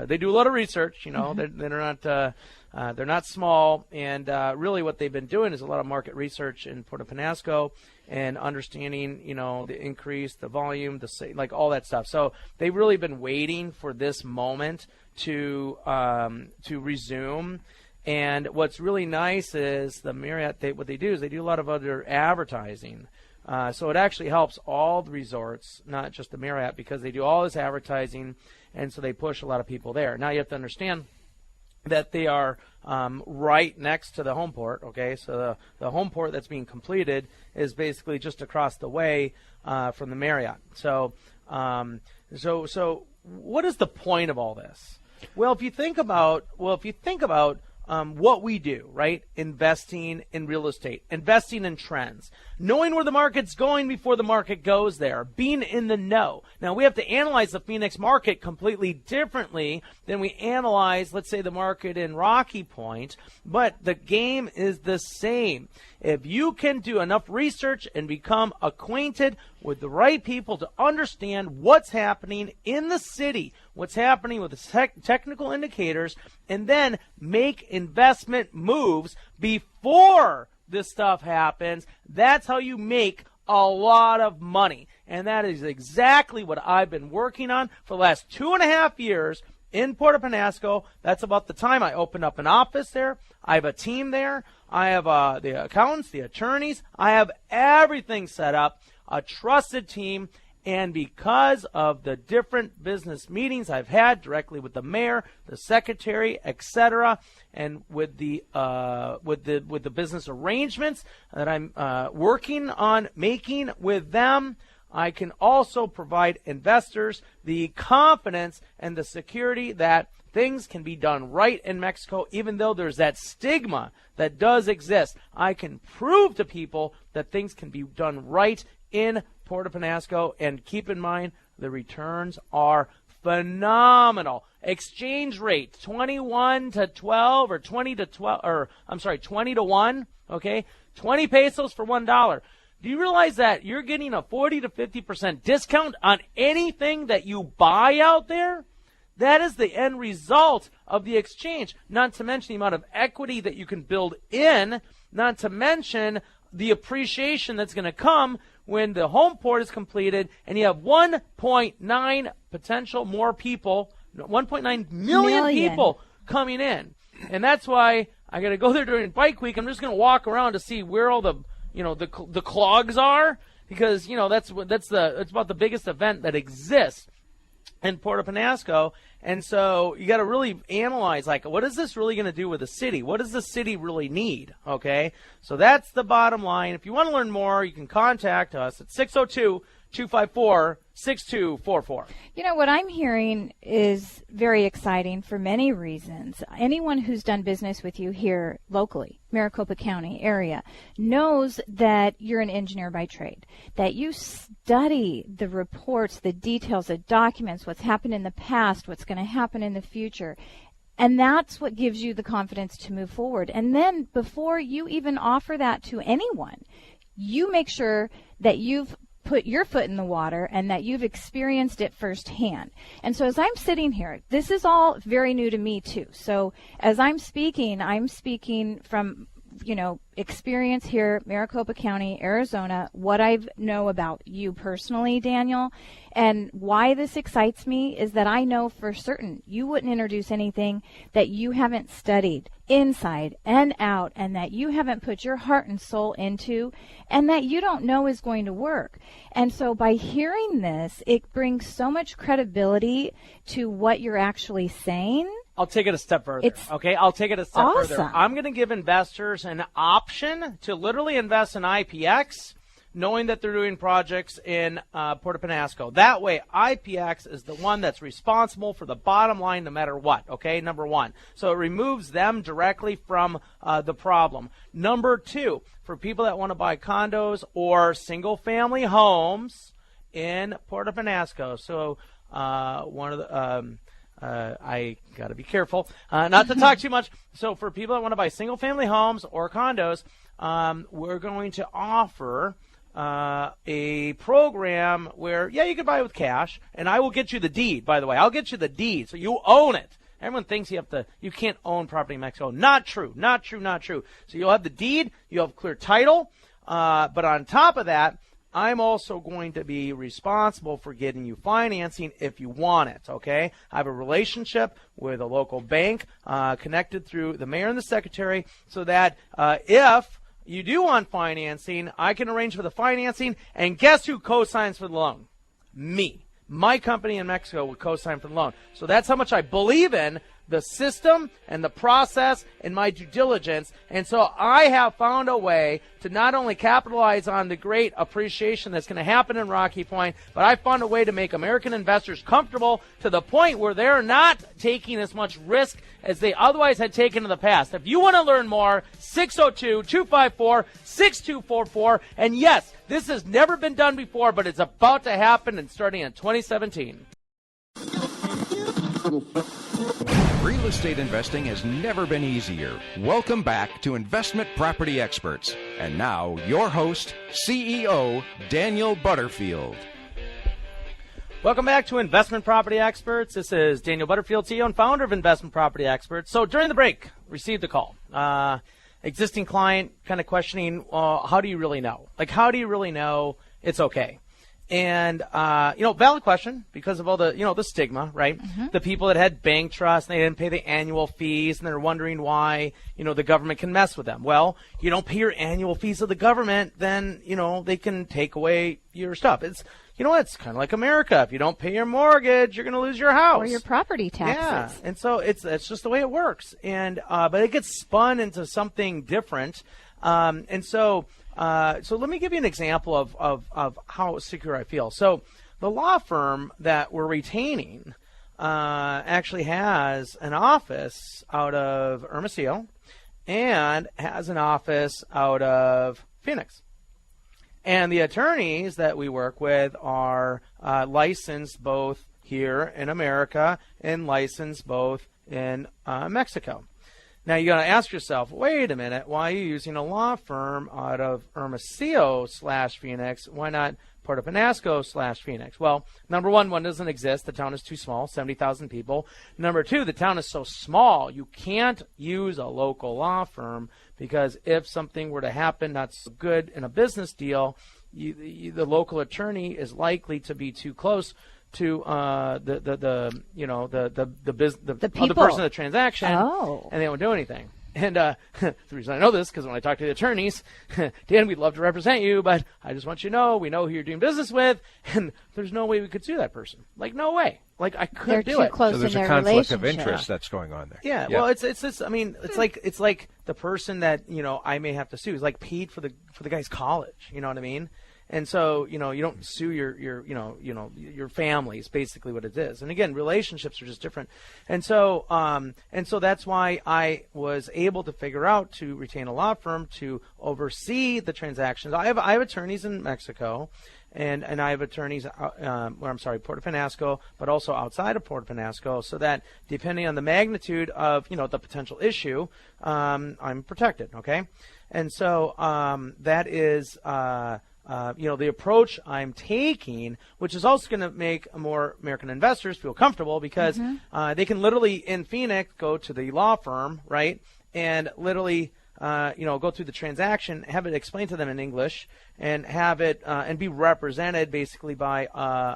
they do a lot of research, they're not small. And really what they've been doing is a lot of market research in Puerto Penasco and understanding, the increase, the volume, like all that stuff. So they've really been waiting for this moment to resume. And what's really nice is the Marriott, what they do is they do a lot of other advertising. So it actually helps all the resorts, not just the Marriott, because they do all this advertising, and so they push a lot of people there. Now you have to understand that they are right next to the home port, okay? So the home port that's being completed is basically just across the way from the Marriott. So what is the point of all this? Well, if you think about what we do, right? Investing in real estate, investing in trends, knowing where the market's going before the market goes there, being in the know. Now, we have to analyze the Phoenix market completely differently than we analyze, let's say, the market in Rocky Point, but the game is the same. If you can do enough research and become acquainted with the right people to understand what's happening in the city, what's happening with the technical indicators, and then make investment moves before this stuff happens. That's how you make a lot of money. And that is exactly what I've been working on for the last 2.5 years in Puerto Penasco. That's about the time I opened up an office there. I have a team there. I have the accountants, the attorneys. I have everything set up, a trusted team. And because of the different business meetings I've had directly with the mayor, the secretary, etc., and with the business arrangements that I'm working on making with them, I can also provide investors the confidence and the security that things can be done right in Mexico, even though there's that stigma that does exist. I can prove to people that things can be done right in Puerto Penasco, and keep in mind the returns are phenomenal. Exchange rate 21 to 12 or 20 to 12, or I'm sorry, 20 to 1, okay? 20 pesos for $1. Do you realize that you're getting a 40 to 50% discount on anything that you buy out there? That is the end result of the exchange, not to mention the amount of equity that you can build in, not to mention the appreciation that's going to come when the home port is completed and you have 1.9 potential more people, 1.9 million people coming in. And that's why I got to go there during Bike Week. I'm just going to walk around to see where all the clogs are, because it's about the biggest event that exists in Puerto Penasco. And so you got to really analyze, like, what is this really going to do with the city? What does the city really need? Okay, so that's the bottom line. If you want to learn more, you can contact us at 602-254-6244. What I'm hearing is very exciting for many reasons. Anyone who's done business with you here locally, Maricopa County area, knows that you're an engineer by trade, that you study the reports, the details, the documents, what's happened in the past, what's going to happen in the future. And that's what gives you the confidence to move forward. And then before you even offer that to anyone, you make sure that you've put your foot in the water and that you've experienced it firsthand. And so as I'm sitting here, this is all very new to me too. So as I'm speaking from experience here, Maricopa County, Arizona, what I know about you personally, Daniel, and why this excites me is that I know for certain you wouldn't introduce anything that you haven't studied inside and out, and that you haven't put your heart and soul into, and that you don't know is going to work. And so by hearing this, it brings so much credibility to what you're actually saying. I'll take it a step further. I'll take it a step further. I'm going to give investors an option to literally invest in IPX, knowing that they're doing projects in Puerto Penasco. That way, IPX is the one that's responsible for the bottom line no matter what, okay, number one. So it removes them directly from the problem. Number two, for people that want to buy condos or single-family homes in Puerto Penasco. So one of the... I got to be careful not to talk too much. So for people that want to buy single-family homes or condos, we're going to offer a program where, you can buy it with cash, and I will get you the deed, by the way. I'll get you the deed, so you own it. Everyone thinks you can't own property in Mexico. Not true. So you'll have the deed, you'll have clear title, but on top of that, I'm also going to be responsible for getting you financing if you want it, okay? I have a relationship with a local bank connected through the mayor and the secretary, so that if you do want financing, I can arrange for the financing, and guess who co-signs for the loan? Me. My company in Mexico will co-sign for the loan. So that's how much I believe in the system and the process and my due diligence. And so I have found a way to not only capitalize on the great appreciation that's going to happen in Rocky Point, but I found a way to make American investors comfortable to the point where they're not taking as much risk as they otherwise had taken in the past. If you want to learn more, 602-254-6244. And yes, this has never been done before, but it's about to happen and starting in 2017. Real estate investing has never been easier. Welcome back to Investment Property Experts. And now, your host, CEO Daniel Butterfield. Welcome back to Investment Property Experts. This is Daniel Butterfield, CEO and founder of Investment Property Experts. So during the break, received a call. Existing client kind of questioning, how do you really know? Like, how do you really know it's okay? And, valid question because of all the, the stigma, right? Mm-hmm. The people that had bank trusts, and they didn't pay the annual fees, and they're wondering why, the government can mess with them. Well, you don't pay your annual fees to the government, then, they can take away your stuff. It's, it's kind of like America. If you don't pay your mortgage, you're going to lose your house. Or your property taxes. Yeah, and so it's just the way it works. And, but it gets spun into something different. So let me give you an example of how secure I feel. So the law firm that we're retaining actually has an office out of Hermosillo and has an office out of Phoenix. And the attorneys that we work with are licensed both here in America and licensed both in Mexico. Now, you got to ask yourself, wait a minute, why are you using a law firm out of Hermosillo/Phoenix? Why not Puerto Penasco/Phoenix? Well, number one doesn't exist. The town is too small, 70,000 people. Number two, the town is so small, you can't use a local law firm because if something were to happen not so good in a business deal, the local attorney is likely to be too close to the other person in the transaction, and they won't do anything. And the reason I know this because when I talk to the attorneys, Dan, we'd love to represent you, but I just want you to know we know who you're doing business with, and there's no way we could sue that person. Like, no way. Like, I couldn't do it. So there's a conflict of interest that's going on there. Yeah. Well, it's this. I mean, it's like the person that I may have to sue is like paid for the guy's college. You know what I mean? And so, you don't sue your family is basically what it is. And again, relationships are just different. And so that's why I was able to figure out to retain a law firm to oversee the transactions. I have attorneys in Mexico and I have attorneys, Puerto Penasco, but also outside of Puerto Penasco, so that depending on the magnitude of, the potential issue, I'm protected. Okay. And so, that is, the approach I'm taking, which is also going to make more American investors feel comfortable because they can literally in Phoenix go to the law firm, right, and literally go through the transaction, have it explained to them in English, and have it and be represented basically by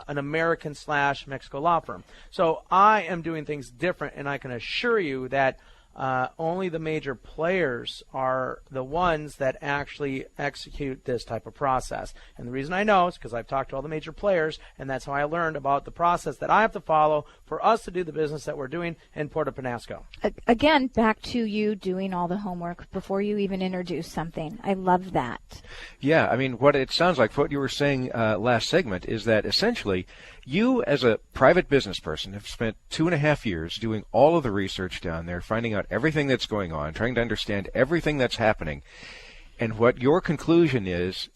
an American/Mexico law firm. So I am doing things different, and I can assure you that only the major players are the ones that actually execute this type of process. And the reason I know is because I've talked to all the major players, and that's how I learned about the process that I have to follow for us to do the business that we're doing in Puerto Penasco. Again, back to you doing all the homework before you even introduce something. I love that. Yeah, I mean, what it sounds like, what you were saying last segment is that essentially you as a private business person have spent 2.5 years doing all of the research down there, finding out everything that's going on, trying to understand everything that's happening. And what your conclusion is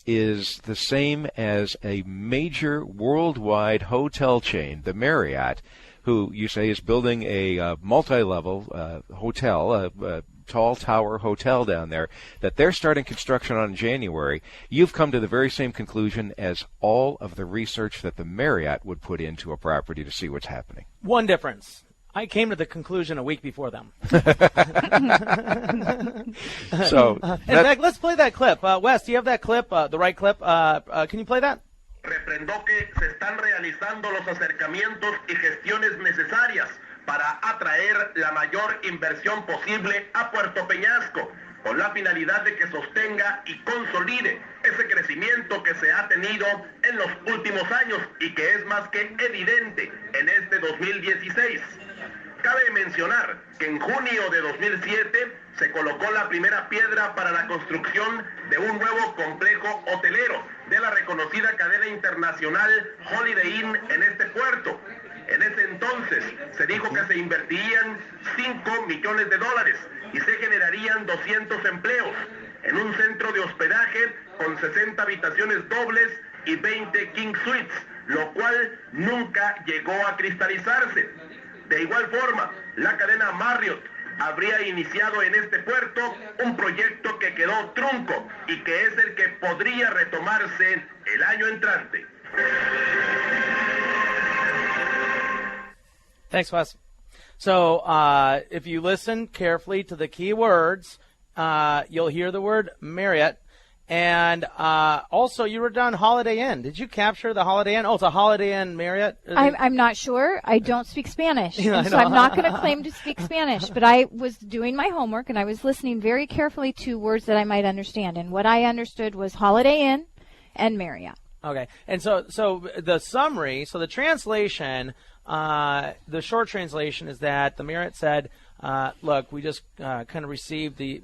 the same as a major worldwide hotel chain, the Marriott, who you say is building a multi-level hotel, a tall tower hotel down there, that they're starting construction on in January. You've come to the very same conclusion as all of the research that the Marriott would put into a property to see what's happening. One difference. I came to the conclusion a week before them. So, in fact, let's play that clip. Wes, do you have that clip, the right clip? Can you play that? Refrendó que se están realizando los acercamientos y gestiones necesarias para atraer la mayor inversión posible a Puerto Peñasco, con la finalidad de que sostenga y consolide ese crecimiento que se ha tenido en los últimos años y que es más que evidente en este 2016. Cabe mencionar que en junio de 2007 se colocó la primera piedra para la construcción de un nuevo complejo hotelero de la reconocida cadena internacional Holiday Inn en este puerto. En ese entonces se dijo que se invertirían $5 millones y se generarían 200 empleos en un centro de hospedaje con 60 habitaciones dobles y 20 King Suites, lo cual nunca llegó a cristalizarse. De igual forma, la cadena Marriott habría iniciado en este puerto un proyecto que quedó trunco y que es el que podría retomarse el año entrante. Thanks, Wes. So if you listen carefully to the key words, you'll hear the word Marriott. And also, you wrote down Holiday Inn. Did you capture the Holiday Inn? Oh, it's a Holiday Inn Marriott? I'm not sure. I don't speak Spanish, and so I'm not going to claim to speak Spanish. But I was doing my homework, and I was listening very carefully to words that I might understand. And what I understood was Holiday Inn and Marriott. Okay. And so the summary, so the translation, the short translation is that the Marriott said, look, we just kind of received the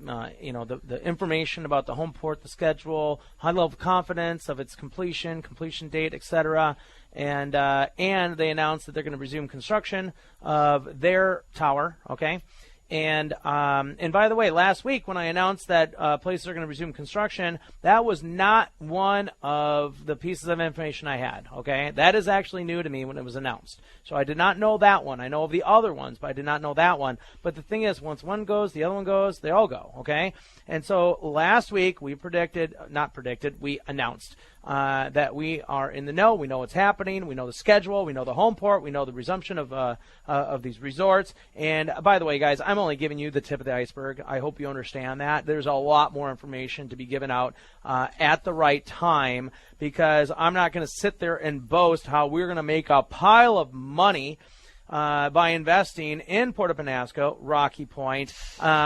information about the home port, the schedule, high level of confidence of its completion date, etc. And they announced that they're going to resume construction of their tower. Okay. And by the way, last week when I announced that places are going to resume construction, that was not one of the pieces of information I had, okay? That is actually new to me when it was announced. So I did not know that one. I know of the other ones, but I did not know that one. But the thing is, once one goes, the other one goes, they all go, okay? And so last week we we announced that we are in the know. We know what's happening. We know the schedule. We know the home port. We know the resumption of these resorts. And by the way, guys, I'm only giving you the tip of the iceberg. I hope you understand that. There's a lot more information to be given out at the right time, because I'm not going to sit there and boast how we're going to make a pile of money by investing in Puerto Penasco, Rocky Point,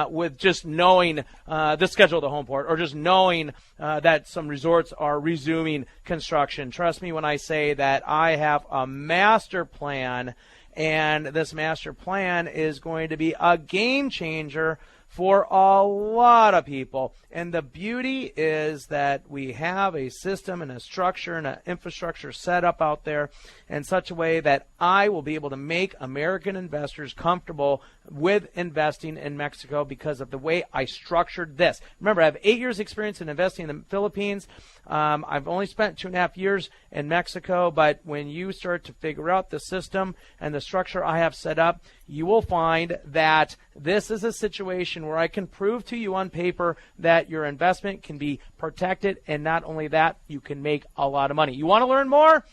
with just knowing the schedule of the home port, or just knowing that some resorts are resuming construction. Trust me when I say that I have a master plan, and this master plan is going to be a game changer for a lot of people. And the beauty is that we have a system and a structure and an infrastructure set up out there in such a way that I will be able to make American investors comfortable with investing in Mexico because of the way I structured this. Remember, I have 8 years experience in investing in the Philippines. I've only spent 2.5 years in Mexico, but when you start to figure out the system and the structure I have set up, you will find that this is a situation where I can prove to you on paper that your investment can be protected, and not only that, you can make a lot of money. You want to learn more?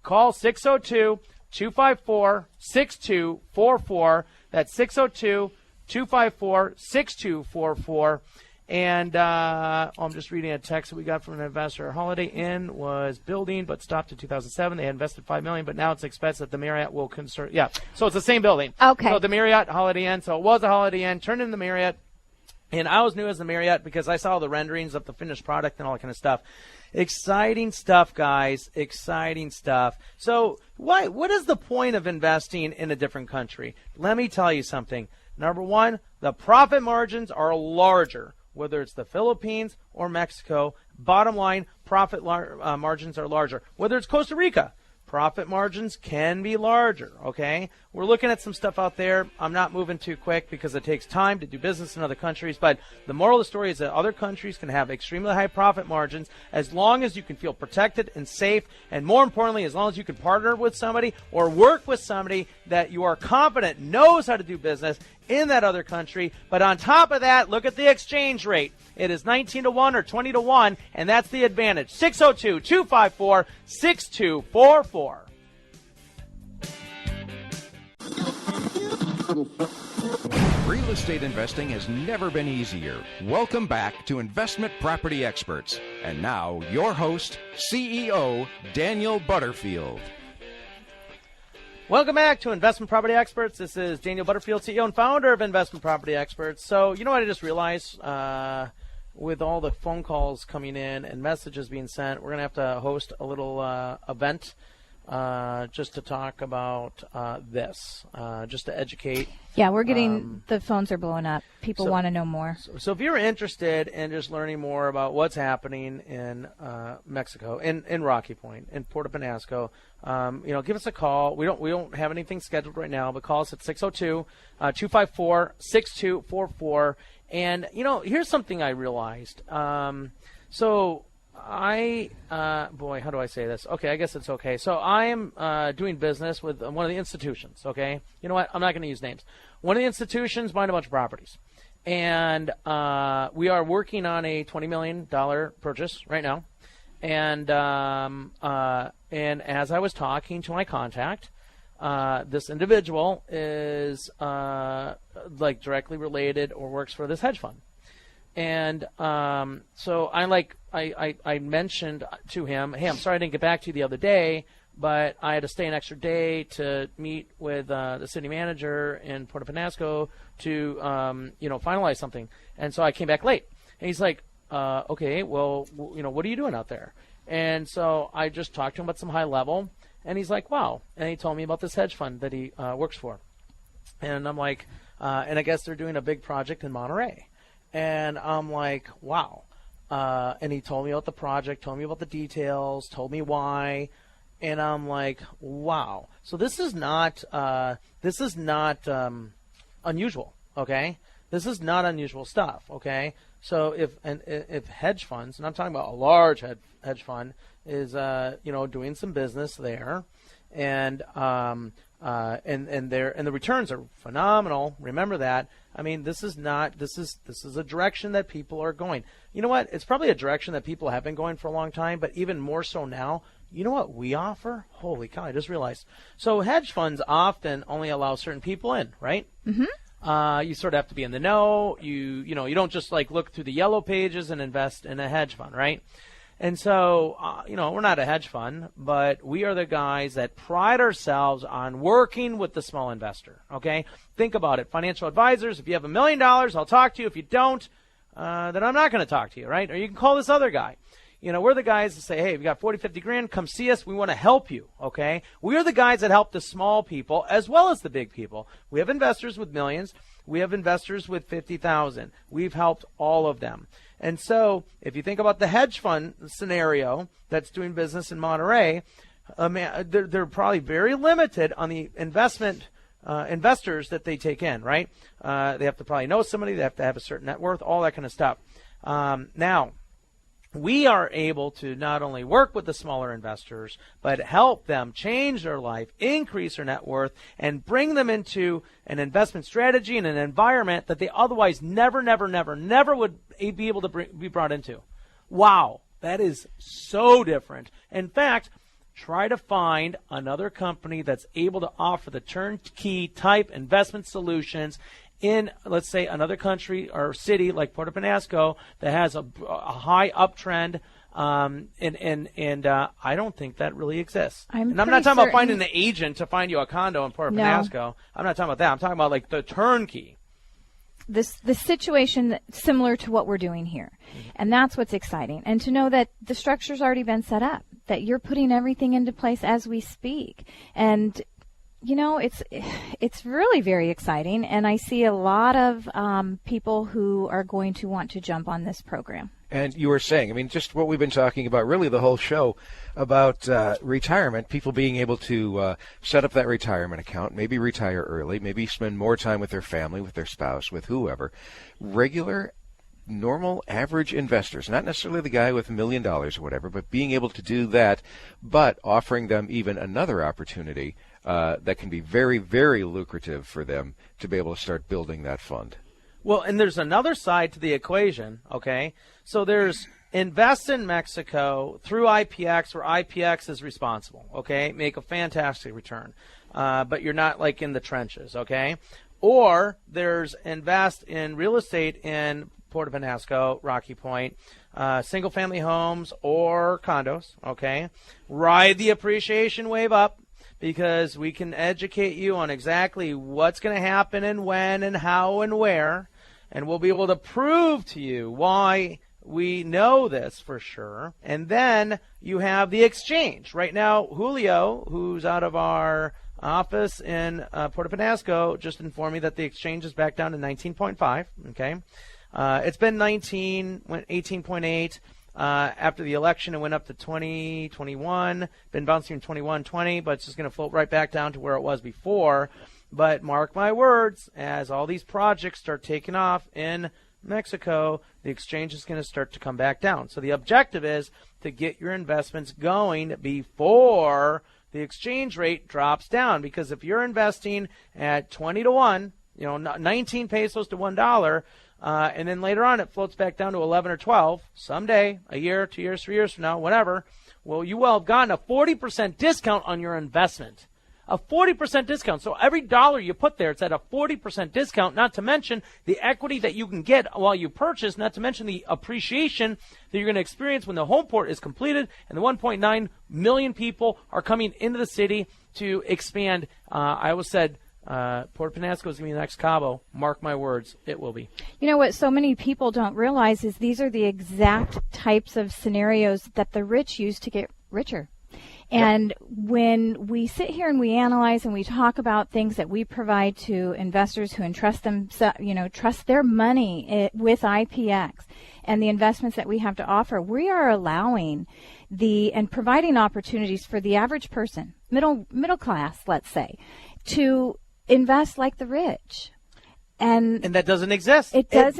Call 602-254-6244. That's 602-254-6244. And I'm just reading a text that we got from an investor. Holiday Inn was building but stopped in 2007. They had invested $5 million, but now it's expected that the Marriott will concern. Yeah, so it's the same building. Okay. So the Marriott, Holiday Inn. So it was a Holiday Inn, turned into the Marriott. And I was new as the Marriott because I saw the renderings of the finished product and all that kind of stuff. Exciting stuff, guys. Exciting stuff. So what is the point of investing in a different country? Let me tell you something. Number one, the profit margins are larger, whether it's the Philippines or Mexico. Bottom line, profit margins are larger. Whether it's Costa Rica, profit margins can be larger, okay? We're looking at some stuff out there. I'm not moving too quick because it takes time to do business in other countries, but the moral of the story is that other countries can have extremely high profit margins as long as you can feel protected and safe, and more importantly, as long as you can partner with somebody or work with somebody that you are confident knows how to do business in that other country. But on top of that, look at the exchange rate. It is 19-1 or 20-1, and that's the advantage. 602-254-6244. Real estate investing has never been easier. Welcome back to Investment Property Experts. And now, your host, CEO Daniel Butterfield. Welcome back to Investment Property Experts. This is Daniel Butterfield, CEO and founder of Investment Property Experts. So, you know what I just realized? With all the phone calls coming in and messages being sent, we're going to have to host a little event just to talk about this, just to educate. Yeah, we're getting the phones are blowing up. People want to know more. So if you're interested in just learning more about what's happening in Mexico, in Rocky Point, in Puerto Penasco, give us a call. We don't have anything scheduled right now, but call us at 602-254-6244. And here's something I realized. So boy, how do I say this? Okay, I guess it's okay. So I am doing business with one of the institutions, okay? You know what? I'm not going to use names. One of the institutions buying a bunch of properties. And we are working on a $20 million purchase right now. And as I was talking to my contact, this individual is like directly related or works for this hedge fund. And so I mentioned to him, hey, I'm sorry I didn't get back to you the other day, but I had to stay an extra day to meet with the city manager in Puerto Penasco to finalize something. And so I came back late. And he's like, okay, well, what are you doing out there? And so I just talked to him about some high level. And he's like, wow. And he told me about this hedge fund that he works for. And I'm like, and I guess they're doing a big project in Monterey. And I'm like, wow. And he told me about the project, told me about the details, told me why. And I'm like, wow. So this is not unusual, okay? This is not unusual stuff, okay? So if hedge funds, and I'm talking about a large hedge fund, is doing some business there, and the returns are phenomenal. Remember that. I mean, this is a direction that people are going. You know what? It's probably a direction that people have been going for a long time, but even more so now. You know what we offer? Holy cow, I just realized. So hedge funds often only allow certain people in, right? Mm-hmm. You sort of have to be in the know. You don't just like look through the yellow pages and invest in a hedge fund, right? And so, we're not a hedge fund, but we are the guys that pride ourselves on working with the small investor, okay? Think about it. Financial advisors, if you have $1 million, I'll talk to you. If you don't, then I'm not going to talk to you, right? Or you can call this other guy. We're the guys that say, hey, we got 40, 50 grand, come see us. We want to help you, okay? We are the guys that help the small people as well as the big people. We have investors with millions. We have investors with 50,000. We've helped all of them. And so if you think about the hedge fund scenario that's doing business in Monterey, they're probably very limited on the investors that they take in, right? They have to probably know somebody. They have to have a certain net worth, all that kind of stuff. Now, we are able to not only work with the smaller investors, but help them change their life, increase their net worth, and bring them into an investment strategy and an environment that they otherwise never would be able to be brought into. Wow, that is so different. In fact, try to find another company that's able to offer the turnkey type investment solutions in, let's say, another country or city like Puerto Penasco that has a high uptrend, and I don't think that really exists. And I'm not talking about finding an agent to find you a condo in Puerto Penasco. I'm not talking about that. I'm talking about like the turnkey. The situation similar to what we're doing here. And that's what's exciting. And to know that the structure's already been set up, that you're putting everything into place as we speak. And it's really very exciting, and I see a lot of people who are going to want to jump on this program. And you were saying, just what we've been talking about, really the whole show about retirement, people being able to set up that retirement account, maybe retire early, maybe spend more time with their family, with their spouse, with whoever. Regular, normal, average investors, not necessarily the guy with $1 million or whatever, but being able to do that, but offering them even another opportunity that can be very, very lucrative for them to be able to start building that fund. Well, and there's another side to the equation, okay? So there's invest in Mexico through IPX, where IPX is responsible, okay? Make a fantastic return, but you're not like in the trenches, okay? Or there's invest in real estate in Puerto Penasco, Rocky Point, single-family homes or condos, okay? Ride the appreciation wave up, because we can educate you on exactly what's going to happen and when and how and where, and we'll be able to prove to you why we know this for sure. And then you have the exchange. Right now, Julio, who's out of our office in Puerto Penasco, just informed me that the exchange is back down to 19.5, okay? It's been 19, went 18.8. After the election, it went up to 20, 21, been bouncing 21, 20, but it's just going to float right back down to where it was before. But mark my words, as all these projects start taking off in Mexico, the exchange is going to start to come back down. So the objective is to get your investments going before the exchange rate drops down. Because if you're investing at 20 to 1, 19 pesos to $1, and then later on it floats back down to 11 or 12, someday, a year, 2 years, 3 years from now, whatever, well, you will have gotten a 40% discount on your investment. A 40% discount. So every dollar you put there, it's at a 40% discount, not to mention the equity that you can get while you purchase, not to mention the appreciation that you're going to experience when the home port is completed and the 1.9 million people are coming into the city to expand. I always said Puerto Penasco is going to be the next Cabo. Mark my words, it will be. You know what so many people don't realize is these are the exact types of scenarios that the rich use to get richer. And when we sit here and we analyze and we talk about things that we provide to investors who entrust them, trust their money with IPX and the investments that we have to offer, we are allowing and providing opportunities for the average person, middle class, let's say, to invest like the rich. And that doesn't exist. It does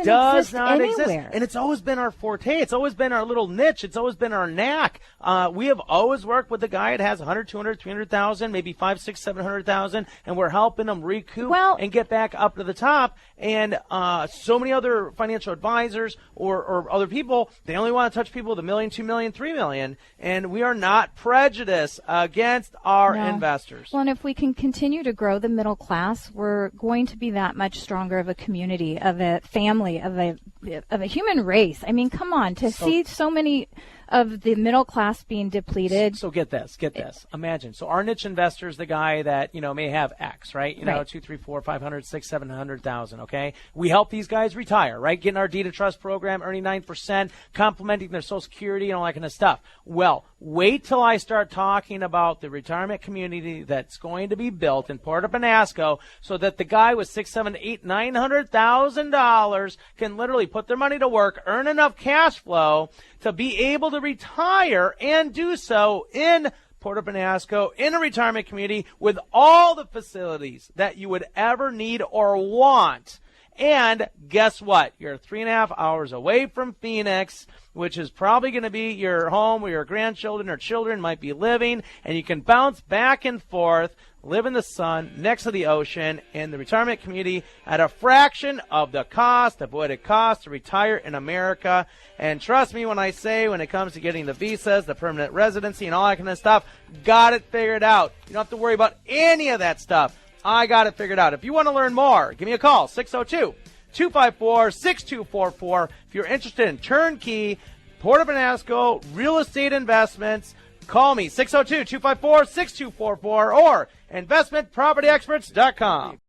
not anywhere. exist. And it's always been our forte. It's always been our little niche. It's always been our knack. We have always worked with the guy that has 100, 200, 300,000, maybe 5, 6, 700,000, and we're helping them recoup and get back up to the top. And so many other financial advisors or other people, they only want to touch people with $1 million, $2 million, $3 million. And we are not prejudiced against our investors. Well, and if we can continue to grow the middle class, we're going to be that much stronger of a community, of a family, of a human race. I mean, come on, see so many of the middle class being depleted. So get this. Imagine. So our niche investor is the guy that, may have X, right? 2, 3, 4, 500, 6, 700,000, okay? We help these guys retire, right? Getting our deed of trust program, earning 9%, complementing their Social Security and all that kind of stuff. Well, wait till I start talking about the retirement community that's going to be built in Puerto Penasco so that the guy with $600,000, $700,000, $800,000, $900,000 can literally put their money to work, earn enough cash flow to be able to retire and do so in Puerto Penasco in a retirement community with all the facilities that you would ever need or want. And guess what? You're 3.5 hours away from Phoenix, which is probably going to be your home where your grandchildren or children might be living, and you can bounce back and forth, live in the sun next to the ocean in the retirement community at a fraction of the cost of what it costs to retire in America. And trust me when I say, when it comes to getting the visas, the permanent residency, and all that kind of stuff, got it figured out. You don't have to worry about any of that stuff. I got it figured out. If you want to learn more, give me a call, 602-254-6244. If you're interested in turnkey Puerto Penasco real estate investments, call me, 602-254-6244 or investmentpropertyexperts.com.